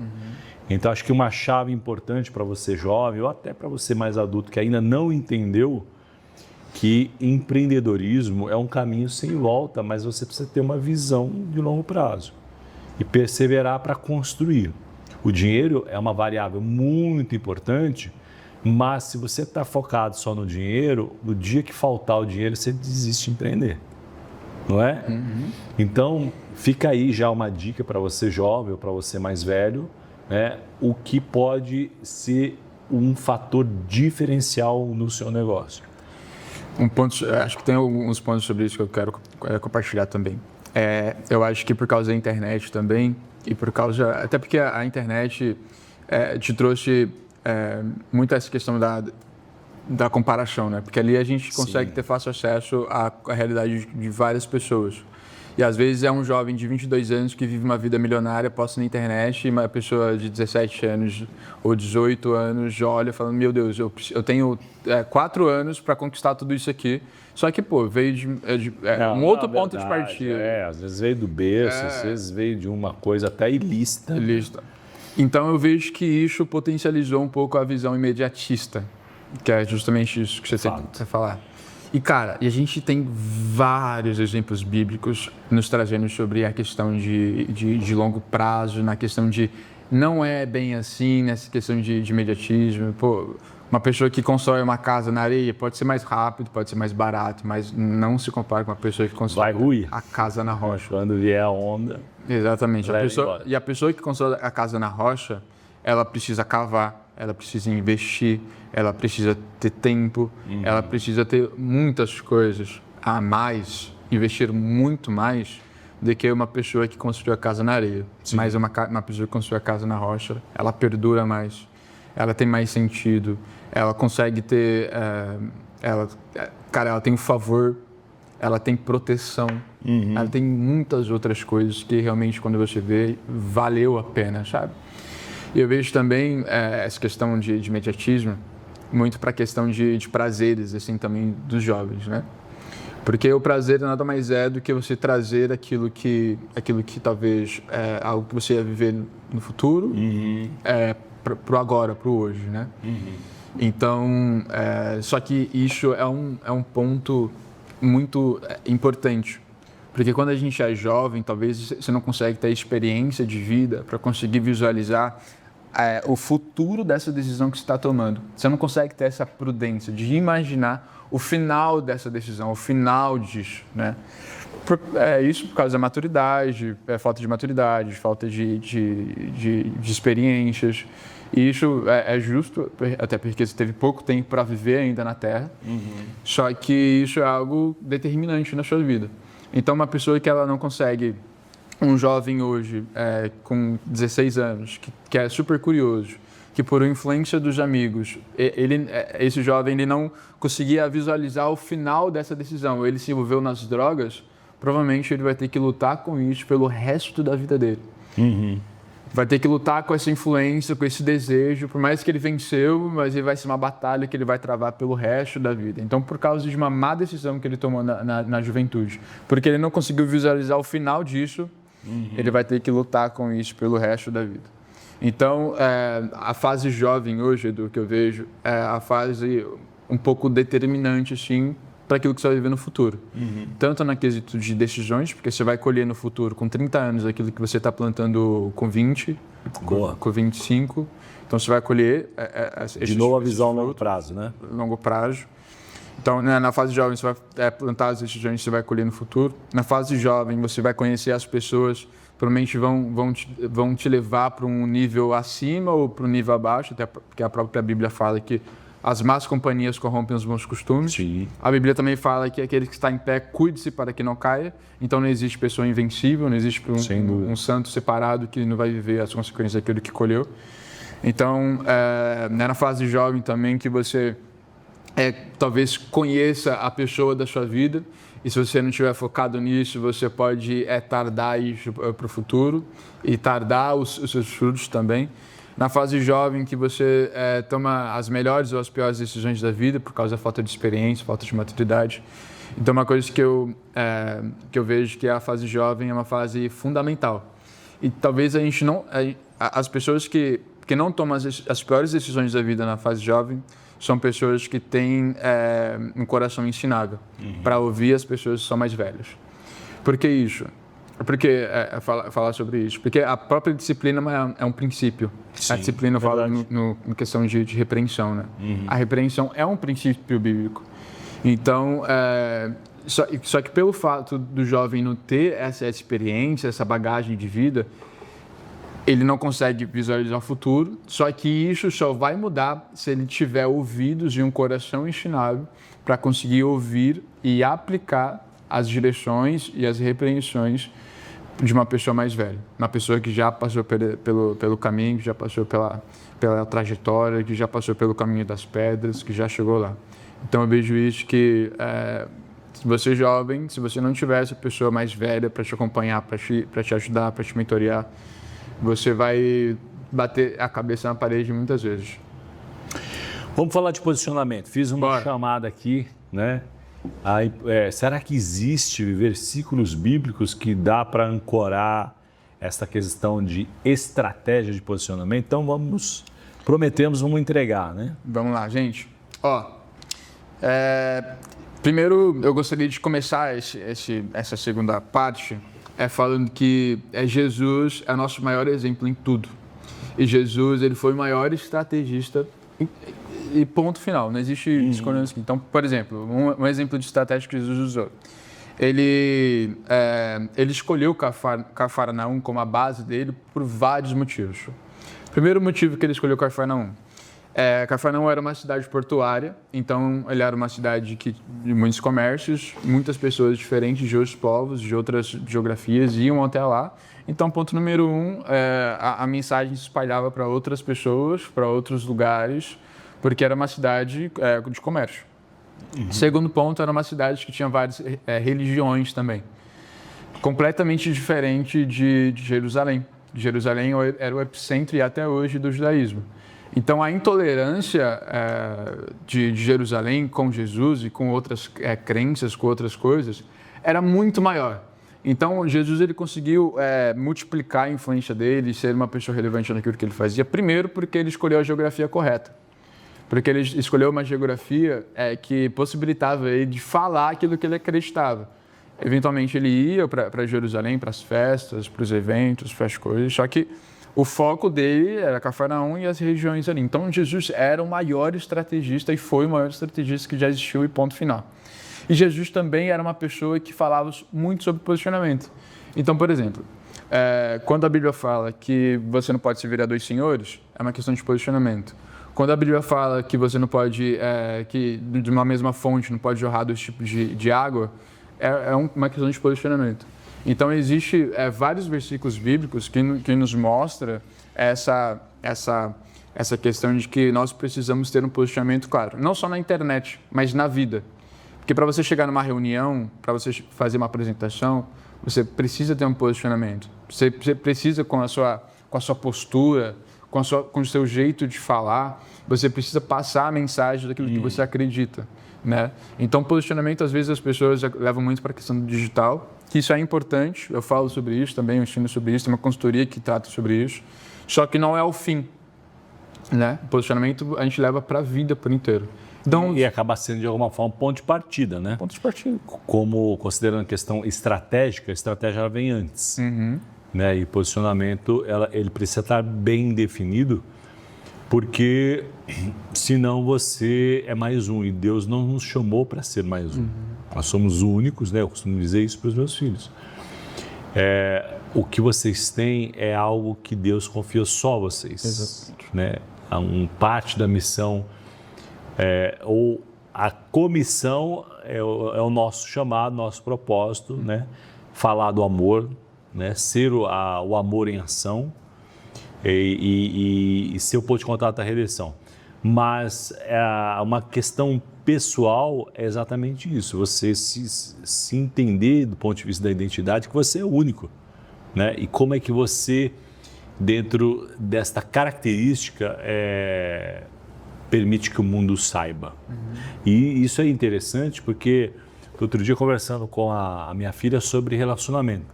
Speaker 2: Então, acho que uma chave importante para você jovem, ou até para você mais adulto que ainda não entendeu, que empreendedorismo é um caminho sem volta, mas você precisa ter uma visão de longo prazo e perseverar para construir. O dinheiro é uma variável muito importante, mas se você está focado só no dinheiro, no dia que faltar o dinheiro, você desiste de empreender, não é? Então, fica aí já uma dica para você jovem ou para você mais velho, o que pode ser um fator diferencial no seu negócio.
Speaker 1: Acho que tem alguns pontos sobre isso que eu quero compartilhar também. Eu acho que por causa da internet também, e por causa... Até porque a internet te trouxe muito essa questão da comparação, né? Porque ali a gente consegue ter fácil acesso à realidade de várias pessoas. E às vezes é um jovem de 22 anos que vive uma vida milionária, posta na internet, e uma pessoa de 17 anos ou 18 anos olha falando, meu Deus, eu tenho 4 anos para conquistar tudo isso aqui. Só que, veio de um outro ponto de partida.
Speaker 2: Às vezes veio do berço, às vezes veio de uma coisa até ilícita.
Speaker 1: Então eu vejo que isso potencializou um pouco a visão imediatista, que é justamente isso que você tem falar. E, cara, a gente tem vários exemplos bíblicos nos trazendo sobre a questão de longo prazo, na questão de não é bem assim, nessa questão de imediatismo. Uma pessoa que constrói uma casa na areia pode ser mais rápido, pode ser mais barato, mas não se compara com uma pessoa que constrói a casa na rocha.
Speaker 2: Quando vier a onda...
Speaker 1: Exatamente. A pessoa que constrói a casa na rocha, ela precisa cavar, ela precisa investir, ela precisa ter tempo, ela precisa ter muitas coisas a mais, investir muito mais do que uma pessoa que construiu a casa na areia. Sim. Mas uma pessoa que construiu a casa na rocha, ela perdura mais, ela tem mais sentido, ela consegue ter... ela tem o favor, ela tem proteção, ela tem muitas outras coisas que realmente, quando você vê, valeu a pena, sabe? E eu vejo também essa questão de imediatismo muito para a questão de prazeres, assim, também dos jovens, né? Porque o prazer nada mais é do que você trazer aquilo que talvez é algo que você ia viver no futuro, para o agora, para o hoje, né? Então, só que isso é um ponto muito importante. Porque quando a gente é jovem, talvez você não consegue ter experiência de vida para conseguir visualizar o futuro dessa decisão que você está tomando. Você não consegue ter essa prudência de imaginar o final dessa decisão, o final disso, né? Isso por causa da maturidade, falta de maturidade, falta de experiências. E isso é justo, até porque você teve pouco tempo para viver ainda na Terra. Só que isso é algo determinante na sua vida. Então, uma pessoa que ela não consegue... Um jovem hoje, com 16 anos, que é super curioso, que por influência dos amigos, esse jovem ele não conseguia visualizar o final dessa decisão. Ele se envolveu nas drogas provavelmente ele vai ter que lutar com isso pelo resto da vida dele. Vai ter que lutar com essa influência, com esse desejo, por mais que ele venceu, mas ele vai ser uma batalha que ele vai travar pelo resto da vida. Então, por causa de uma má decisão que ele tomou na juventude, porque ele não conseguiu visualizar o final disso, ele vai ter que lutar com isso pelo resto da vida. Então, a fase jovem hoje, Edu, que eu vejo, é a fase um pouco determinante, assim, para aquilo que você vai viver no futuro. Tanto na quesito de decisões, porque você vai colher no futuro, com 30 anos, aquilo que você está plantando com 20, com 25. Então, você vai colher...
Speaker 2: De novo, a visão a longo prazo, né?
Speaker 1: Longo prazo. Então, na fase jovem, você vai plantar as decisões que você vai colher no futuro. Na fase jovem, você vai conhecer as pessoas, provavelmente vão te levar para um nível acima ou para um nível abaixo, até porque a própria Bíblia fala que as más companhias corrompem os bons costumes.
Speaker 2: Sim.
Speaker 1: A Bíblia também fala que aquele que está em pé, cuide-se para que não caia. Então, não existe pessoa invencível, não existe um santo separado que não vai viver as consequências daquilo que colheu. Então, na fase jovem também que você talvez conheça a pessoa da sua vida. E se você não estiver focado nisso, você pode tardar isso para o futuro e tardar os seus frutos também. Na fase jovem, que você toma as melhores ou as piores decisões da vida por causa da falta de experiência, falta de maturidade. Então, uma coisa que eu vejo que a fase jovem é uma fase fundamental. E talvez a gente não... As pessoas que não tomam as piores decisões da vida na fase jovem são pessoas que têm um coração ensinável para ouvir as pessoas que são mais velhas. Por que isso? Porque falar sobre isso? Porque a própria disciplina é um princípio. Sim, a disciplina fala no questão de repreensão, né? A repreensão é um princípio bíblico. Então, só que pelo fato do jovem não ter essa experiência, essa bagagem de vida, ele não consegue visualizar o futuro. Só que isso só vai mudar se ele tiver ouvidos e um coração ensinável para conseguir ouvir e aplicar as direções e as repreensões de uma pessoa mais velha, uma pessoa que já passou pelo caminho, que já passou pela trajetória, que já passou pelo caminho das pedras, que já chegou lá. Então eu vejo isso que se você é jovem, se você não tiver essa pessoa mais velha para te acompanhar, para te ajudar, para te mentorear, você vai bater a cabeça na parede muitas vezes.
Speaker 2: Vamos falar de posicionamento. Fiz uma chamada aqui, né? Aí, será que existe versículos bíblicos que dá para ancorar essa questão de estratégia de posicionamento? Então vamos entregar, né?
Speaker 1: Vamos lá, gente. Primeiro eu gostaria de começar essa segunda parte falando que Jesus é o nosso maior exemplo em tudo. E Jesus, ele foi o maior estrategista e ponto final, não existe discordância aqui. Então, por exemplo, um exemplo de estratégia que Jesus usou. Ele escolheu Cafarnaum como a base dele por vários motivos. O primeiro motivo que ele escolheu Cafarnaum. Cafarnaum era uma cidade portuária, então ele era uma cidade de muitos comércios, muitas pessoas diferentes de outros povos, de outras geografias iam até lá. Então, ponto número 1, a mensagem se espalhava para outras pessoas, para outros lugares, porque era uma cidade de comércio. Segundo ponto, era uma cidade que tinha várias religiões também, completamente diferente de Jerusalém. Jerusalém era o epicentro e até hoje do judaísmo. Então, a intolerância de Jerusalém com Jesus e com outras crenças, com outras coisas, era muito maior. Então, Jesus ele conseguiu multiplicar a influência dele, ser uma pessoa relevante naquilo que ele fazia, primeiro porque ele escolheu a geografia correta. Porque ele escolheu uma geografia que possibilitava ele de falar aquilo que ele acreditava. Eventualmente, ele ia para Jerusalém, para as festas, para os eventos, para as coisas, só que o foco dele era Cafarnaum e as regiões ali. Então, Jesus era o maior estrategista e foi o maior estrategista que já existiu e ponto final. E Jesus também era uma pessoa que falava muito sobre posicionamento. Então, por exemplo, quando a Bíblia fala que você não pode servir a dois senhores, é uma questão de posicionamento. Quando a Bíblia fala que você não pode, que de uma mesma fonte não pode jorrar dois tipos de água, é uma questão de posicionamento. Então, existe vários versículos bíblicos que nos mostra essa questão de que nós precisamos ter um posicionamento claro. Não só na internet, mas na vida. Porque para você chegar numa reunião, para você fazer uma apresentação, você precisa ter um posicionamento. Você precisa, com a sua postura, com o seu jeito de falar, você precisa passar a mensagem daquilo que você acredita, né? Então, posicionamento, às vezes, as pessoas levam muito para a questão do digital, que isso é importante, eu falo sobre isso também, eu ensino sobre isso, tem uma consultoria que trata sobre isso, só que não é o fim, né? O posicionamento a gente leva para a vida por inteiro.
Speaker 2: Então, e acaba sendo, de alguma forma, um ponto de partida, né?
Speaker 1: Ponto de partida.
Speaker 2: Como, considerando a questão estratégica, a estratégia ela vem antes. Né? E posicionamento, ele precisa estar bem definido, porque senão você é mais um. E Deus não nos chamou para ser mais um. Nós somos únicos, né? Eu costumo dizer isso para os meus filhos. O que vocês têm é algo que Deus confiou só a vocês.
Speaker 1: Exatamente.
Speaker 2: Né? Parte da missão, ou a comissão é o nosso chamado, nosso propósito, né? Falar do amor, né? Ser o amor em ação e ser o ponto de contato da redenção. Mas uma questão pessoal é exatamente isso, você se entender do ponto de vista da identidade que você é único, né? E como é que você, dentro desta característica, permite que o mundo saiba. E isso é interessante porque outro dia conversando com a minha filha sobre relacionamento,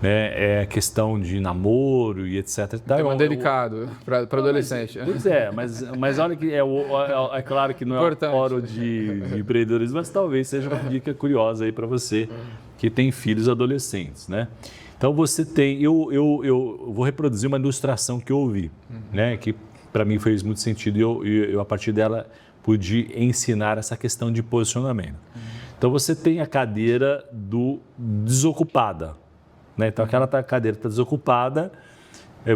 Speaker 2: né? Questão de namoro e etc.
Speaker 1: É delicado para adolescente.
Speaker 2: Pois é, mas olha que é claro que não é fórum de empreendedorismo, mas talvez seja uma dica curiosa aí para você que tem filhos adolescentes, né? Então você tem, eu vou reproduzir uma ilustração que eu ouvi, né? Que para mim fez muito sentido e eu a partir dela pude ensinar essa questão de posicionamento. Então você tem a cadeira do desocupada, né? Então aquela cadeira está desocupada,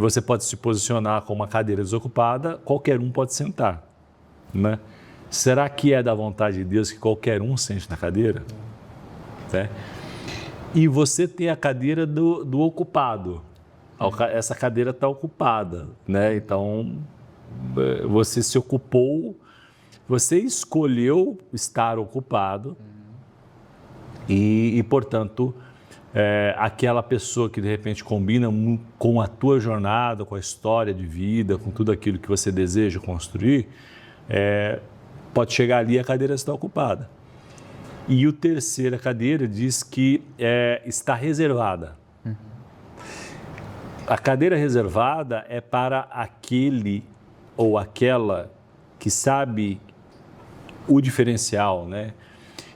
Speaker 2: você pode se posicionar com uma cadeira desocupada, qualquer um pode sentar, né? Será que é da vontade de Deus que qualquer um sente na cadeira? Né? E você tem a cadeira do ocupado, essa cadeira está ocupada, né? Então você se ocupou, você escolheu estar ocupado e portanto, aquela pessoa que de repente combina com a tua jornada, com a história de vida, com tudo aquilo que você deseja construir, pode chegar ali e a cadeira está ocupada. E a terceira cadeira diz que está reservada. A cadeira reservada é para aquele ou aquela que sabe o diferencial, né?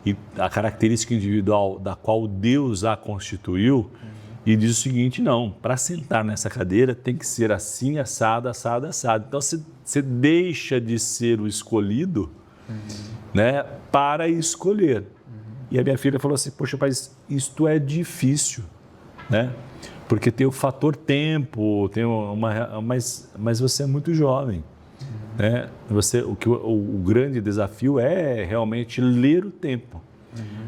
Speaker 2: E a característica individual da qual Deus a constituiu, e diz o seguinte: não, para sentar nessa cadeira tem que ser assim, assado, assado, assado. Então você deixa de ser o escolhido, né, para escolher. E a minha filha falou assim: poxa, mas isto é difícil, né? Porque tem o fator tempo, mas você é muito jovem. Né? O grande desafio é realmente ler o tempo.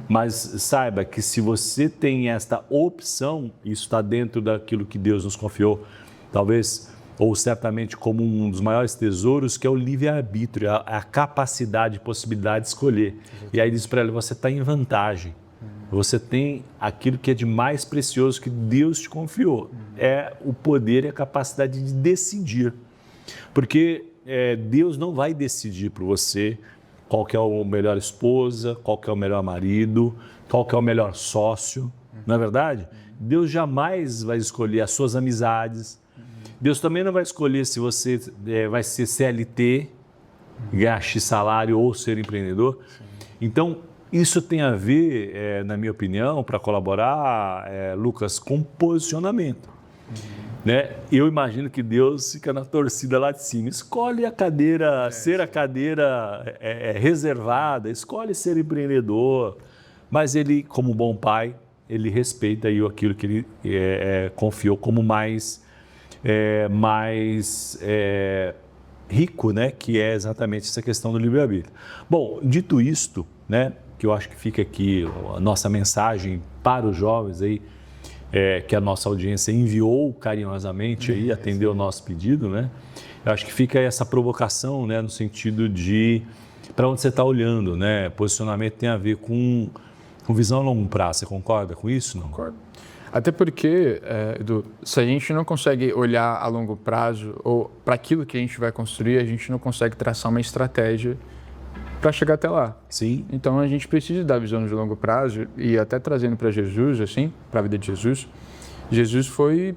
Speaker 2: Mas saiba que se você tem esta opção, isso está dentro daquilo que Deus nos confiou, talvez, ou certamente como um dos maiores tesouros, que é o livre-arbítrio, a capacidade, possibilidade de escolher. E aí diz para ela: você está em vantagem. Você tem aquilo que é de mais precioso que Deus te confiou. É o poder e a capacidade de decidir. Porque Deus não vai decidir por você qual que é o melhor esposa, qual que é o melhor marido, qual que é o melhor sócio, não é verdade? Deus jamais vai escolher as suas amizades. Deus também não vai escolher se você vai ser CLT, ganhar X salário ou ser empreendedor. Então, isso tem a ver, na minha opinião, para colaborar, Lucas, com posicionamento. Né? Eu imagino que Deus fica na torcida lá de cima, escolhe a cadeira, ser a cadeira reservada, escolhe ser empreendedor, mas ele, como bom pai, ele respeita aí aquilo que ele confiou como mais rico, né? Que é exatamente essa questão do livre-arbítrio. Bom, dito isto, né, que eu acho que fica aqui a nossa mensagem para os jovens aí, que a nossa audiência enviou carinhosamente aí, atendeu o nosso pedido, né? Eu acho que fica essa provocação, né, no sentido de para onde você está olhando, né? Posicionamento tem a ver com visão a longo prazo. Você concorda com isso? Não?
Speaker 1: Concordo. Até porque, Edu, se a gente não consegue olhar a longo prazo ou para aquilo que a gente vai construir, a gente não consegue traçar uma estratégia para chegar até lá.
Speaker 2: Sim.
Speaker 1: Então a gente precisa da visão de longo prazo e até trazendo para Jesus, assim, para a vida de Jesus. Jesus foi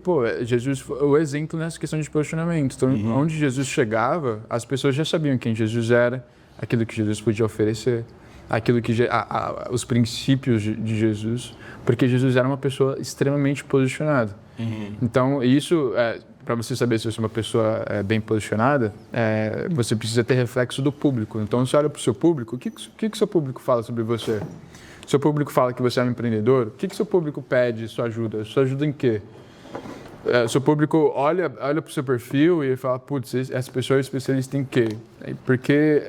Speaker 1: o exemplo nessa questão de posicionamento. Então, onde Jesus chegava, as pessoas já sabiam quem Jesus era, aquilo que Jesus podia oferecer, aquilo que os princípios de Jesus, porque Jesus era uma pessoa extremamente posicionada. Então, isso, para você saber se você é uma pessoa bem posicionada, você precisa ter reflexo do público. Então, você olha para o seu público, o que o seu público fala sobre você? Seu público fala que você é um empreendedor, o que seu público pede sua ajuda? Sua ajuda em quê? Seu público olha para o seu perfil e fala, putz, essa pessoa é especialista em quê? Porque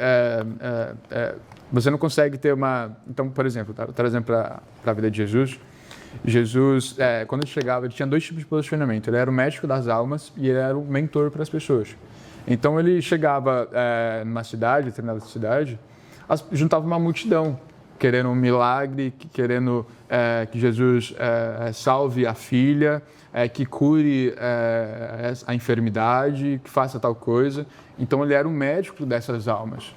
Speaker 1: você não consegue ter uma... Então, por exemplo, trazendo para a vida de Jesus, Jesus, quando ele chegava, ele tinha 2 tipos de posicionamento. Ele era o médico das almas e ele era o mentor para as pessoas. Então, ele chegava numa cidade, determinada cidade, juntava uma multidão, querendo um milagre, querendo que Jesus salve a filha, que cure a enfermidade, que faça tal coisa. Então, ele era o médico dessas almas.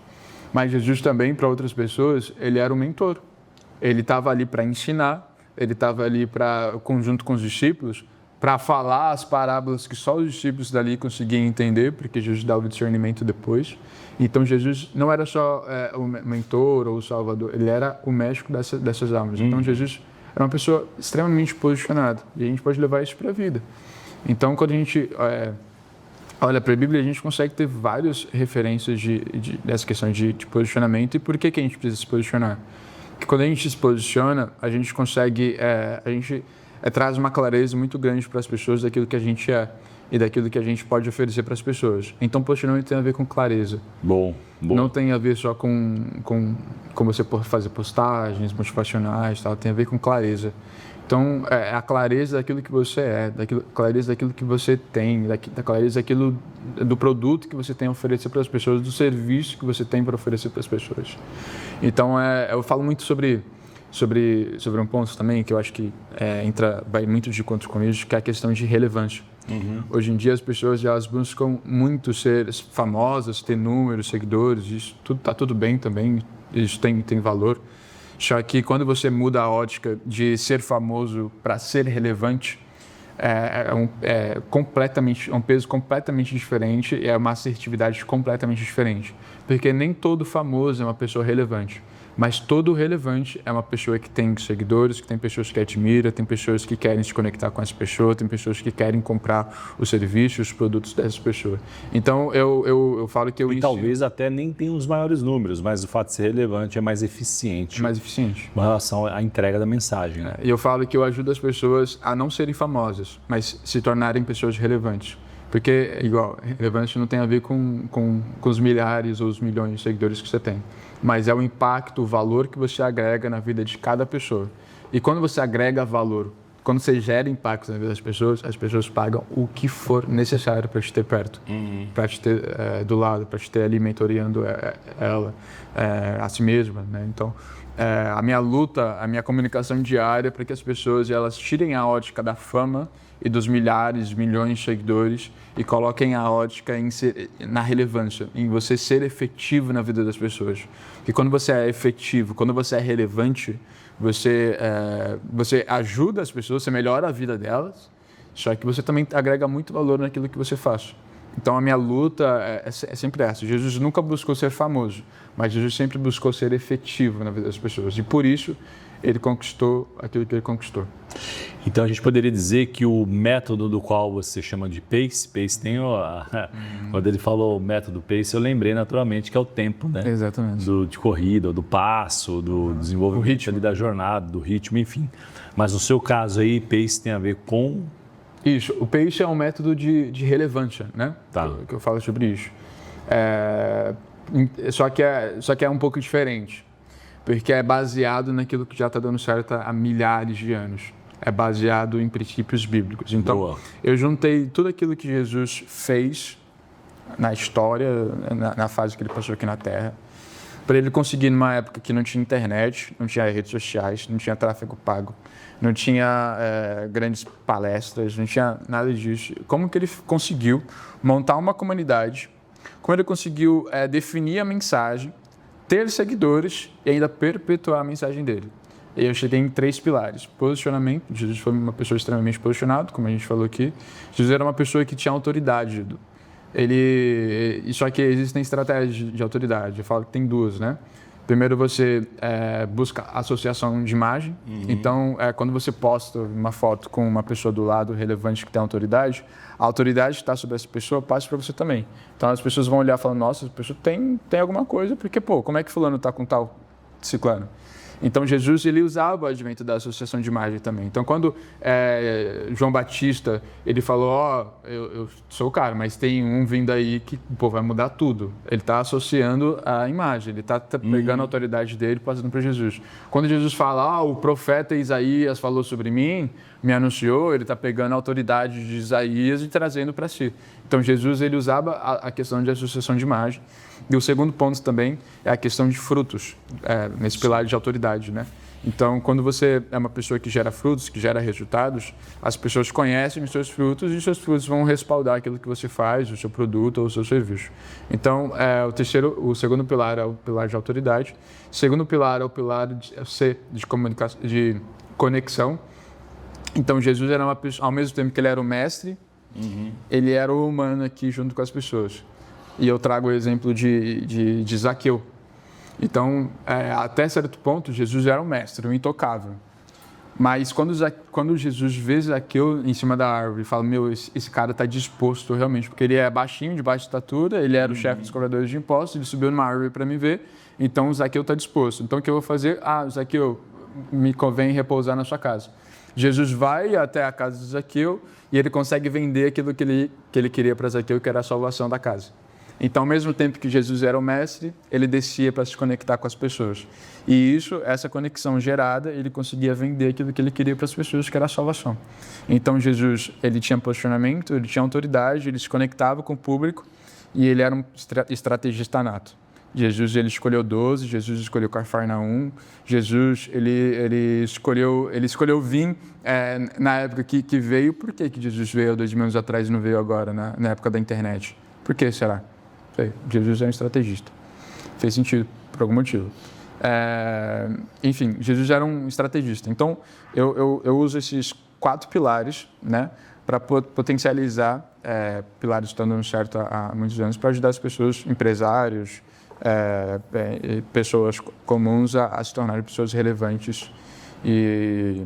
Speaker 1: Mas Jesus também, para outras pessoas, ele era o mentor. Ele estava ali para ensinar, ele estava ali junto com os discípulos, para falar as parábolas que só os discípulos dali conseguiam entender, porque Jesus dava o discernimento depois. Então, Jesus não era só o mentor ou o salvador, ele era o médico dessas almas. Então, Jesus era uma pessoa extremamente posicionada, e a gente pode levar isso para a vida. Então, quando a gente olha para a Bíblia, a gente consegue ter várias referências dessa questão de posicionamento. E por que a gente precisa se posicionar? Porque quando a gente se posiciona, a gente consegue, traz uma clareza muito grande para as pessoas daquilo que a gente é e daquilo que a gente pode oferecer para as pessoas. Então, posicionamento tem a ver com clareza.
Speaker 2: Bom.
Speaker 1: Não tem a ver só com você fazer postagens motivacionais, tal. Tem a ver com clareza. Então, a clareza daquilo que você é, clareza daquilo que você tem, da clareza do produto que você tem a oferecer para as pessoas, do serviço que você tem para oferecer para as pessoas. Então, eu falo muito sobre um ponto também que eu acho que vai muito de encontro com isso, que é a questão de relevância. Hoje em dia as pessoas elas buscam muito ser famosas, ter números, seguidores, isso está tudo bem também, isso tem valor. Só que quando você muda a ótica de ser famoso para ser relevante, é um peso completamente diferente e é uma assertividade completamente diferente. Porque nem todo famoso é uma pessoa relevante. Mas todo relevante é uma pessoa que tem seguidores, que tem pessoas que admira, tem pessoas que querem se conectar com essa pessoa, tem pessoas que querem comprar os serviços, os produtos dessas pessoas. Então, eu falo que eu ensino...
Speaker 2: talvez até nem tenha os maiores números, mas o fato de ser relevante é mais eficiente.
Speaker 1: Mais eficiente.
Speaker 2: Com relação à entrega da mensagem. Né?
Speaker 1: E eu falo que eu ajudo as pessoas a não serem famosas, mas se tornarem pessoas relevantes. Porque, relevante não tem a ver com os milhares ou os milhões de seguidores que você tem. Mas é o impacto, o valor que você agrega na vida de cada pessoa. E quando você agrega valor, quando você gera impacto na vida das pessoas, as pessoas pagam o que for necessário para te ter perto, para te ter do lado, para te ter ali mentoreando ela, a si mesma. Né? Então, a minha luta, a minha comunicação diária é para que as pessoas elas tirem a ótica da fama e dos milhares, milhões de seguidores e coloquem a ótica na relevância, em você ser efetivo na vida das pessoas. Porque quando você é efetivo, quando você é relevante, você ajuda as pessoas, você melhora a vida delas, só que você também agrega muito valor naquilo que você faz. Então, a minha luta é sempre essa. Jesus nunca buscou ser famoso, mas Jesus sempre buscou ser efetivo na vida das pessoas. E por isso, ele conquistou aquilo que ele conquistou.
Speaker 2: Então, a gente poderia dizer que o método do qual você chama de PACE tem quando ele falou o método PACE, eu lembrei naturalmente que é o tempo, né?
Speaker 1: Exatamente.
Speaker 2: De corrida, do passo, do desenvolvimento ali da jornada, do ritmo, enfim. Mas no seu caso aí, PACE tem a ver com...
Speaker 1: Isso, o PACE é um método de relevância, né?
Speaker 2: Tá.
Speaker 1: Que eu falo sobre isso. Só que é um pouco diferente, porque é baseado naquilo que já está dando certo há milhares de anos. é baseado em princípios bíblicos. Então,
Speaker 2: Boa.
Speaker 1: eu juntei tudo aquilo que Jesus fez na história, na fase que ele passou aqui na Terra, para ele conseguir, numa época que não tinha internet, não tinha redes sociais, não tinha tráfego pago, não tinha grandes palestras, não tinha nada disso. Como que ele conseguiu montar uma comunidade, como ele conseguiu definir a mensagem, ter seguidores e ainda perpetuar a mensagem dele. E eu cheguei em 3 pilares. Posicionamento. Jesus foi uma pessoa extremamente posicionada, como a gente falou aqui. Jesus era uma pessoa que tinha autoridade. Só que existem estratégias de autoridade. Eu falo que tem 2, né? Primeiro, você busca associação de imagem. Então, quando você posta uma foto com uma pessoa do lado relevante que tem autoridade, a autoridade que está sobre essa pessoa passa para você também. Então, as pessoas vão olhar e falar, nossa, essa pessoa tem alguma coisa, porque, como é que fulano está com tal ciclano? Então, Jesus, ele usava o advento da associação de imagem também. Então, quando João Batista, ele falou, eu sou o cara, mas tem um vindo aí que, vai mudar tudo. Ele está associando a imagem, ele está pegando a autoridade dele e passando para Jesus. Quando Jesus fala, o profeta Isaías falou sobre mim, me anunciou, ele está pegando a autoridade de Isaías e trazendo para si. Então, Jesus, ele usava a questão de associação de imagem. E o segundo ponto também é a questão de frutos, nesse pilar de autoridade, né? Então, quando você é uma pessoa que gera frutos, que gera resultados, as pessoas conhecem os seus frutos e os seus frutos vão respaldar aquilo que você faz, o seu produto ou o seu serviço. Então, o segundo pilar é o pilar de autoridade. O segundo pilar é o pilar de comunicação, de conexão. Então, Jesus era uma pessoa, ao mesmo tempo que ele era o mestre, ele era o humano aqui junto com as pessoas. E eu trago o exemplo de Zaqueu. Então, até certo ponto, Jesus era um mestre, um intocável. Mas quando Jesus vê Zaqueu em cima da árvore e fala, esse cara está disposto realmente, porque ele é baixinho, de baixa estatura, ele era o chefe dos cobradores de impostos, ele subiu numa árvore para me ver, então o Zaqueu está disposto. Então, o que eu vou fazer? Zaqueu, me convém repousar na sua casa. Jesus vai até a casa de Zaqueu e ele consegue vender aquilo que ele queria para Zaqueu, que era a salvação da casa. Então, ao mesmo tempo que Jesus era o mestre, ele descia para se conectar com as pessoas. E essa conexão gerada, ele conseguia vender aquilo que ele queria para as pessoas, que era a salvação. Então, Jesus, ele tinha posicionamento, ele tinha autoridade, ele se conectava com o público e ele era um estrategista nato. Jesus, ele escolheu 12, Jesus escolheu Cafarnaum, Jesus, ele escolheu vir na época que veio. Por que Jesus veio há 2000 anos atrás e não veio agora, na época da internet? Por que será? Jesus é um estrategista. Fez sentido, por algum motivo. Enfim, Jesus era um estrategista. Então, eu uso esses 4 pilares, né, para potencializar, pilares que estão dando certo há muitos anos, para ajudar as pessoas, empresários, pessoas comuns a se tornarem pessoas relevantes e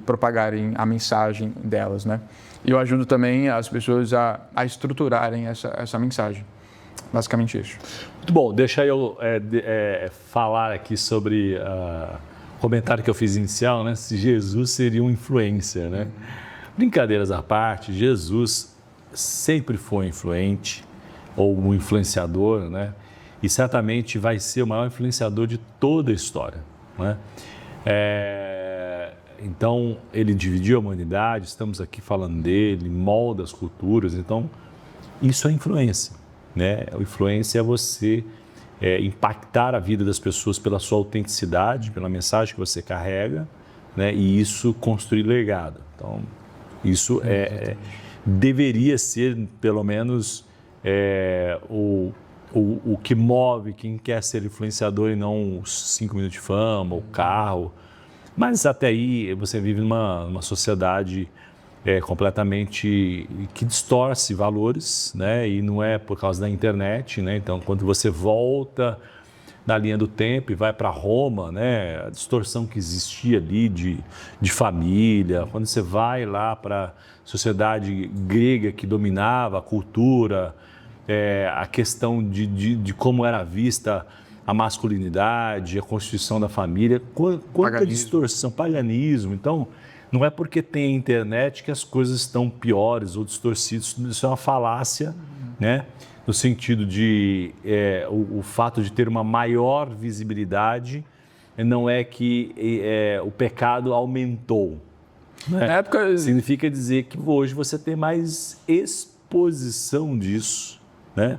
Speaker 1: propagarem a mensagem delas, né? E eu ajudo também as pessoas a estruturarem essa mensagem. Basicamente isso.
Speaker 2: Muito bom. Deixa eu falar aqui sobre o comentário que eu fiz inicial, né? Se Jesus seria um influencer, né? Brincadeiras à parte, Jesus sempre foi influente ou um influenciador, né? E certamente vai ser o maior influenciador de toda a história, né? Então, ele dividiu a humanidade, estamos aqui falando dele, molda as culturas, então isso é influência, né? A influência é você impactar a vida das pessoas pela sua autenticidade, pela mensagem que você carrega, né? E isso construir legado. Então, isso deveria ser, pelo menos, o que move quem quer ser influenciador e não os 5 minutos de fama, o carro. Mas até aí você vive numa sociedade completamente que distorce valores, né? E não é por causa da internet, né? Então, quando você volta na linha do tempo e vai para Roma, né? A distorção que existia ali de família, quando você vai lá para a sociedade grega que dominava a cultura, a questão de como era vista a masculinidade, a constituição da família, quanta distorção, paganismo. Então, não é porque tem a internet que as coisas estão piores ou distorcidas, isso é uma falácia, né? No sentido de o fato de ter uma maior visibilidade não é que o pecado aumentou. Né?
Speaker 1: Na época...
Speaker 2: Significa dizer que hoje você tem mais exposição disso, né?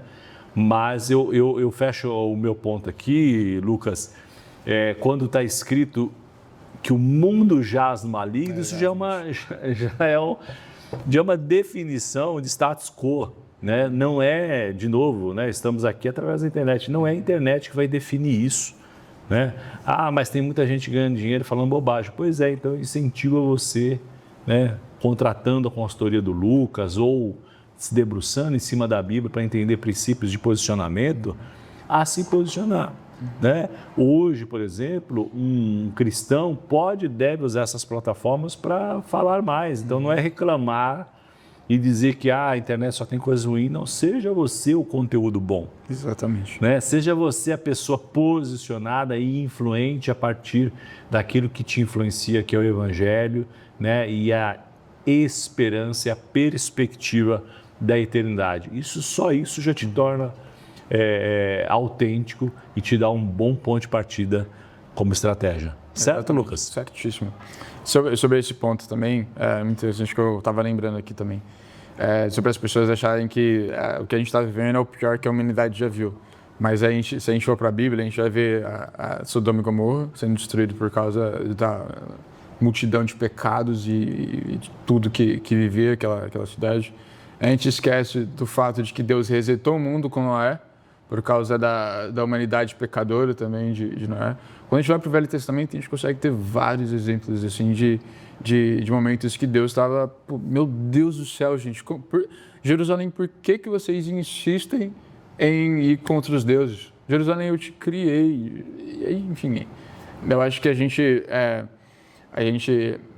Speaker 2: Mas eu fecho o meu ponto aqui, Lucas, quando está escrito que o mundo jaz no maligno, isso já é uma definição de status quo, né? Não é, de novo, né? Estamos aqui através da internet, não é a internet que vai definir isso, né? Ah, mas tem muita gente ganhando dinheiro falando bobagem. Pois é, então incentiva você, né, contratando a consultoria do Lucas ou se debruçando em cima da Bíblia para entender princípios de posicionamento, a se posicionar, né? Hoje, por exemplo, um cristão pode e deve usar essas plataformas para falar mais. Então, não é reclamar e dizer que a internet só tem coisa ruim. Não, seja você o conteúdo bom.
Speaker 1: Exatamente.
Speaker 2: Né? Seja você a pessoa posicionada e influente a partir daquilo que te influencia, que é o Evangelho, né? E a esperança e a perspectiva da eternidade. Só isso já te torna autêntico e te dá um bom ponto de partida como estratégia. Certo, Lucas?
Speaker 1: Certíssimo. Sobre esse ponto também, é muito interessante que eu estava lembrando aqui também, sobre as pessoas acharem que o que a gente está vivendo é o pior que a humanidade já viu. Mas se a gente for para a Bíblia, a gente vai ver a Sodoma e Gomorra sendo destruído por causa da multidão de pecados e de tudo que vivia aquela cidade. A gente esquece do fato de que Deus resetou o mundo com Noé, por causa da humanidade pecadora também de Noé. Quando a gente vai para o Velho Testamento, a gente consegue ter vários exemplos assim, de momentos que Deus estava... Meu Deus do céu, gente! Jerusalém, por que vocês insistem em ir contra os deuses? Jerusalém, eu te criei. Enfim, eu acho que a gente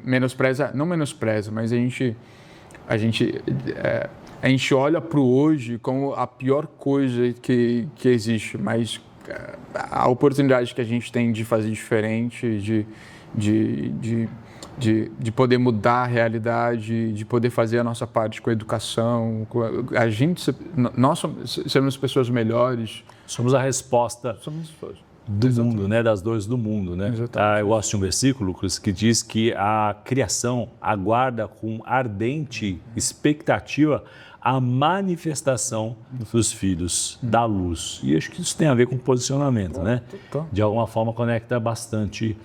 Speaker 1: menospreza... Não menospreza, mas a gente olha para o hoje como a pior coisa que existe, mas a oportunidade que a gente tem de fazer diferente, de poder mudar a realidade, de poder fazer a nossa parte com a educação, nós sermos pessoas melhores.
Speaker 2: Somos a resposta do mundo, né? Das dores do mundo, né? Eu gosto de um versículo, Lucas, que diz que a criação aguarda com ardente expectativa a manifestação dos filhos da luz. E acho que isso tem a ver com posicionamento, né? De alguma forma conecta bastante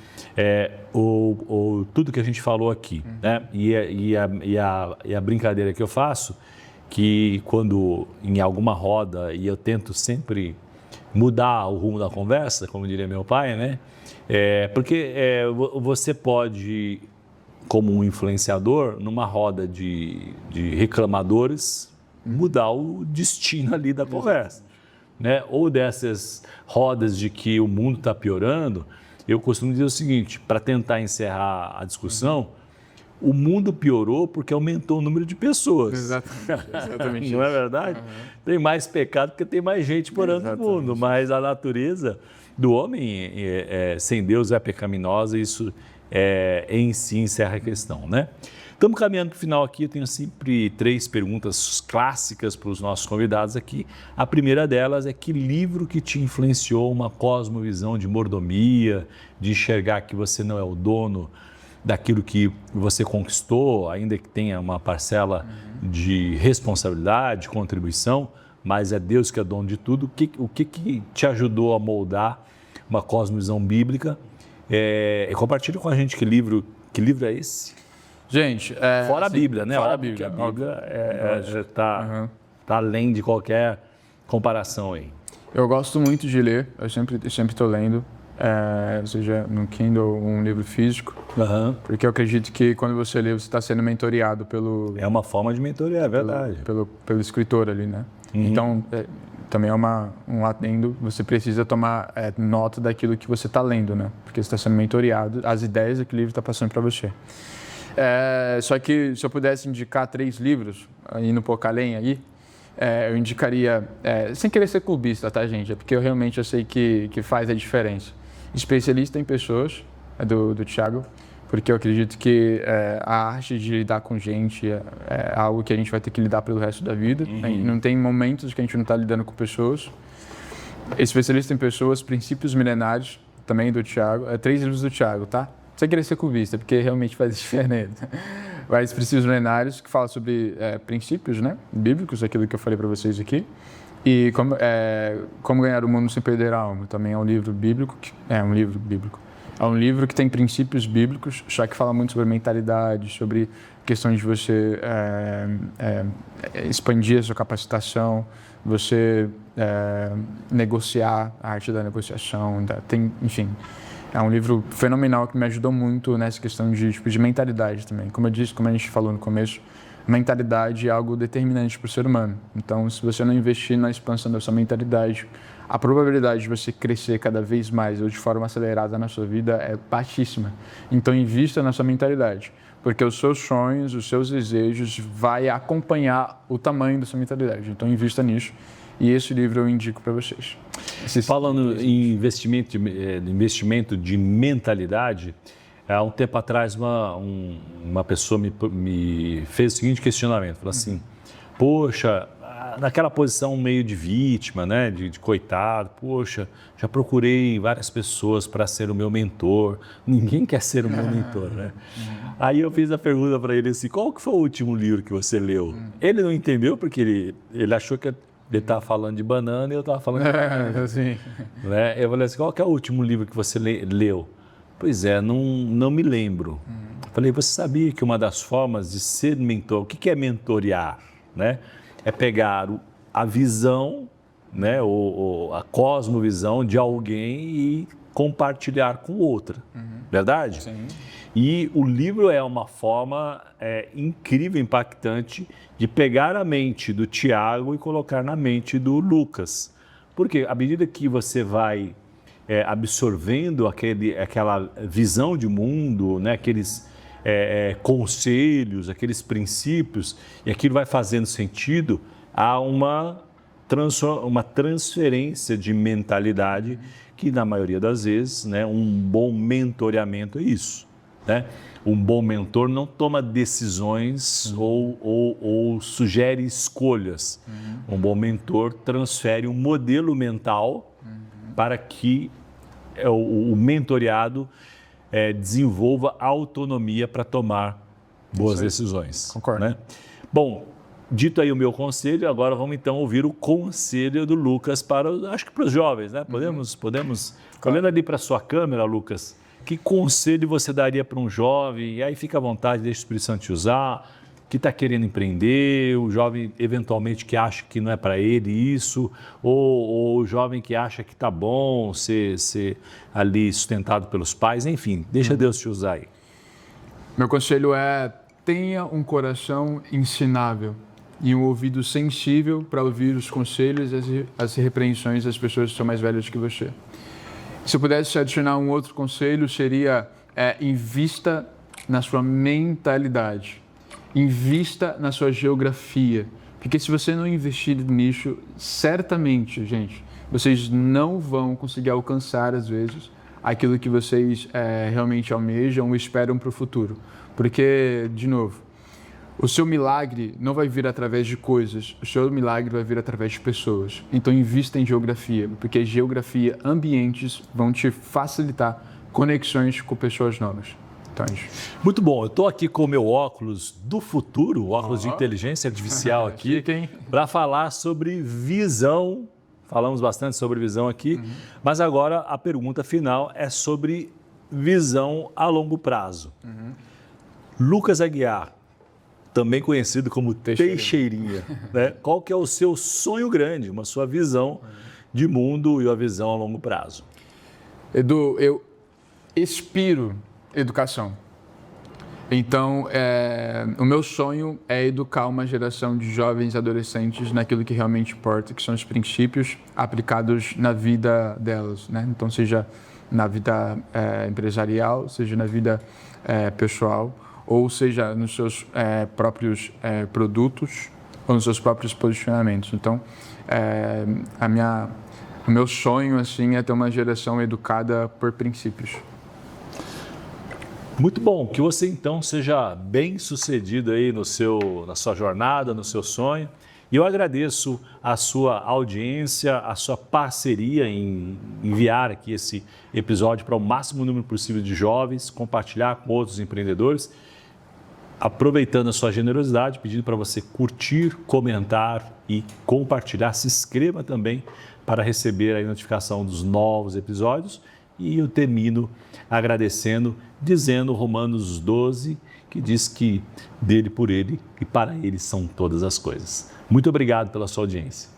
Speaker 2: tudo que a gente falou aqui, né? E a brincadeira que eu faço, que quando em alguma roda, e eu tento sempre mudar o rumo da conversa, como diria meu pai, né? Porque você pode, como um influenciador, numa roda de reclamadores, mudar o destino ali da conversa, né? Ou dessas rodas de que o mundo está piorando, eu costumo dizer o seguinte, para tentar encerrar a discussão, o mundo piorou porque aumentou o número de pessoas. Exatamente. Não é verdade? Tem mais pecado porque tem mais gente morando no mundo, mas a natureza do homem sem Deus é pecaminosa e isso em si encerra a questão, né? Estamos caminhando para o final aqui, eu tenho sempre 3 perguntas clássicas para os nossos convidados aqui. A primeira delas é: que livro que te influenciou uma cosmovisão de mordomia, de enxergar que você não é o dono daquilo que você conquistou, ainda que tenha uma parcela de responsabilidade, de contribuição, mas é Deus que é dono de tudo. O que te ajudou a moldar uma cosmovisão bíblica? Compartilha com a gente que livro é esse?
Speaker 1: Gente,
Speaker 2: fora a Bíblia, né?
Speaker 1: Fora a Bíblia.
Speaker 2: A Bíblia está além de qualquer comparação aí.
Speaker 1: Eu gosto muito de ler, eu sempre estou lendo, seja no Kindle ou um livro físico, porque eu acredito que quando você lê, você está sendo mentoreado pelo...
Speaker 2: É uma forma de mentorear, é verdade.
Speaker 1: Pelo escritor ali, né? Então, também é um adendo, você precisa tomar nota daquilo que você está lendo, né? Porque você está sendo mentoreado, as ideias que o livro está passando para você. Só que se eu pudesse indicar 3 livros, indo um pouco além aí, eu indicaria, sem querer ser clubista, tá, gente? É porque eu sei que faz a diferença. Especialista em Pessoas, do Thiago, porque eu acredito que a arte de lidar com gente é algo que a gente vai ter que lidar pelo resto da vida. Não tem momentos que a gente não está lidando com pessoas. Especialista em Pessoas, Princípios Milenários, também do Thiago. 3 livros do Thiago, tá? sem querer ser clubista, porque realmente faz diferença. Vários princípios milenários que falam sobre princípios, né, bíblicos, aquilo que eu falei para vocês aqui. E como ganhar o mundo sem perder a alma. Também é um livro bíblico. É um livro bíblico. É um livro que tem princípios bíblicos, só que fala muito sobre mentalidade, sobre questões de você expandir a sua capacitação, você negociar, a arte da negociação, enfim. É um livro fenomenal que me ajudou muito nessa questão de mentalidade também. Como eu disse, como a gente falou no começo, mentalidade é algo determinante para o ser humano. Então, se você não investir na expansão da sua mentalidade, a probabilidade de você crescer cada vez mais ou de forma acelerada na sua vida é baixíssima. Então, invista na sua mentalidade, porque os seus sonhos, os seus desejos vai acompanhar o tamanho da sua mentalidade. Então, invista nisso. E esse livro eu indico para vocês.
Speaker 2: Falando em investimento de mentalidade, há um tempo atrás uma pessoa me fez o seguinte questionamento, falou assim, poxa, naquela posição meio de vítima, né, de coitado, poxa, já procurei várias pessoas para ser o meu mentor, ninguém quer ser o meu mentor, né? Aí eu fiz a pergunta para ele assim, qual que foi o último livro que você leu? Ele não entendeu porque ele achou que ele estava falando de banana e eu estava falando de banana.
Speaker 1: Assim.
Speaker 2: Né? Eu falei assim, qual que é o último livro que você leu? Pois é, não me lembro. Falei, você sabia que uma das formas de ser mentor, o que é mentorear? Né? É pegar a visão, né, ou a cosmovisão de alguém e compartilhar com outra. Verdade?
Speaker 1: Sim.
Speaker 2: E o livro é uma forma incrível, impactante, de pegar a mente do Tiago e colocar na mente do Lucas. Porque à medida que você vai absorvendo aquela visão de mundo, né, aqueles conselhos, aqueles princípios, e aquilo vai fazendo sentido, há uma transferência de mentalidade que, na maioria das vezes, né, um bom mentoreamento é isso. Né? Um bom mentor não toma decisões ou sugere escolhas. Um bom mentor transfere um modelo mental para que o mentoreado desenvolva autonomia para tomar boas decisões.
Speaker 1: Concordo.
Speaker 2: Né? Bom, dito aí o meu conselho, agora vamos então ouvir o conselho do Lucas acho que para os jovens, né? Podemos olhando ali para a sua câmera, Lucas, que conselho você daria para um jovem? E aí fica à vontade, deixa o Espírito Santo te usar, que está querendo empreender, o jovem eventualmente que acha que não é para ele isso, ou o jovem que acha que está bom ser ali sustentado pelos pais, enfim, deixa Deus te usar aí.
Speaker 1: Meu conselho é: tenha um coração ensinável e um ouvido sensível para ouvir os conselhos e as repreensões das pessoas que são mais velhas que você. Se eu pudesse adicionar um outro conselho, seria invista na sua mentalidade, invista na sua geografia, porque se você não investir nisso, certamente, gente, vocês não vão conseguir alcançar, às vezes, aquilo que vocês realmente almejam ou esperam para o futuro. Porque, de novo, o seu milagre não vai vir através de coisas, o seu milagre vai vir através de pessoas. Então, invista em geografia, porque geografia, ambientes vão te facilitar conexões com pessoas novas. Então, é isso.
Speaker 2: Muito bom, eu estou aqui com o meu óculos do futuro, o óculos de inteligência artificial aqui, para falar sobre visão. Falamos bastante sobre visão aqui, mas agora a pergunta final é sobre visão a longo prazo. Lucas Aguiar, também conhecido como Teixeirinha, né? Qual que é o seu sonho grande, uma sua visão de mundo e a visão a longo prazo?
Speaker 1: Edu, eu expiro educação. Então, o meu sonho é educar uma geração de jovens e adolescentes naquilo que realmente importa, que são os princípios aplicados na vida delas, né? Então, seja na vida empresarial, seja na vida pessoal, ou seja nos seus próprios produtos ou nos seus próprios posicionamentos. Então, o meu sonho assim, é ter uma geração educada por princípios.
Speaker 2: Muito bom, que você então seja bem sucedido aí na sua jornada, no seu sonho, E eu agradeço a sua audiência, a sua parceria em enviar aqui esse episódio para o máximo número possível de jovens, compartilhar com outros empreendedores. Aproveitando a sua generosidade, pedindo para você curtir, comentar e compartilhar. Se inscreva também para receber a notificação dos novos episódios. E eu termino agradecendo, dizendo Romanos 12, que diz que dele, por ele e para ele são todas as coisas. Muito obrigado pela sua audiência.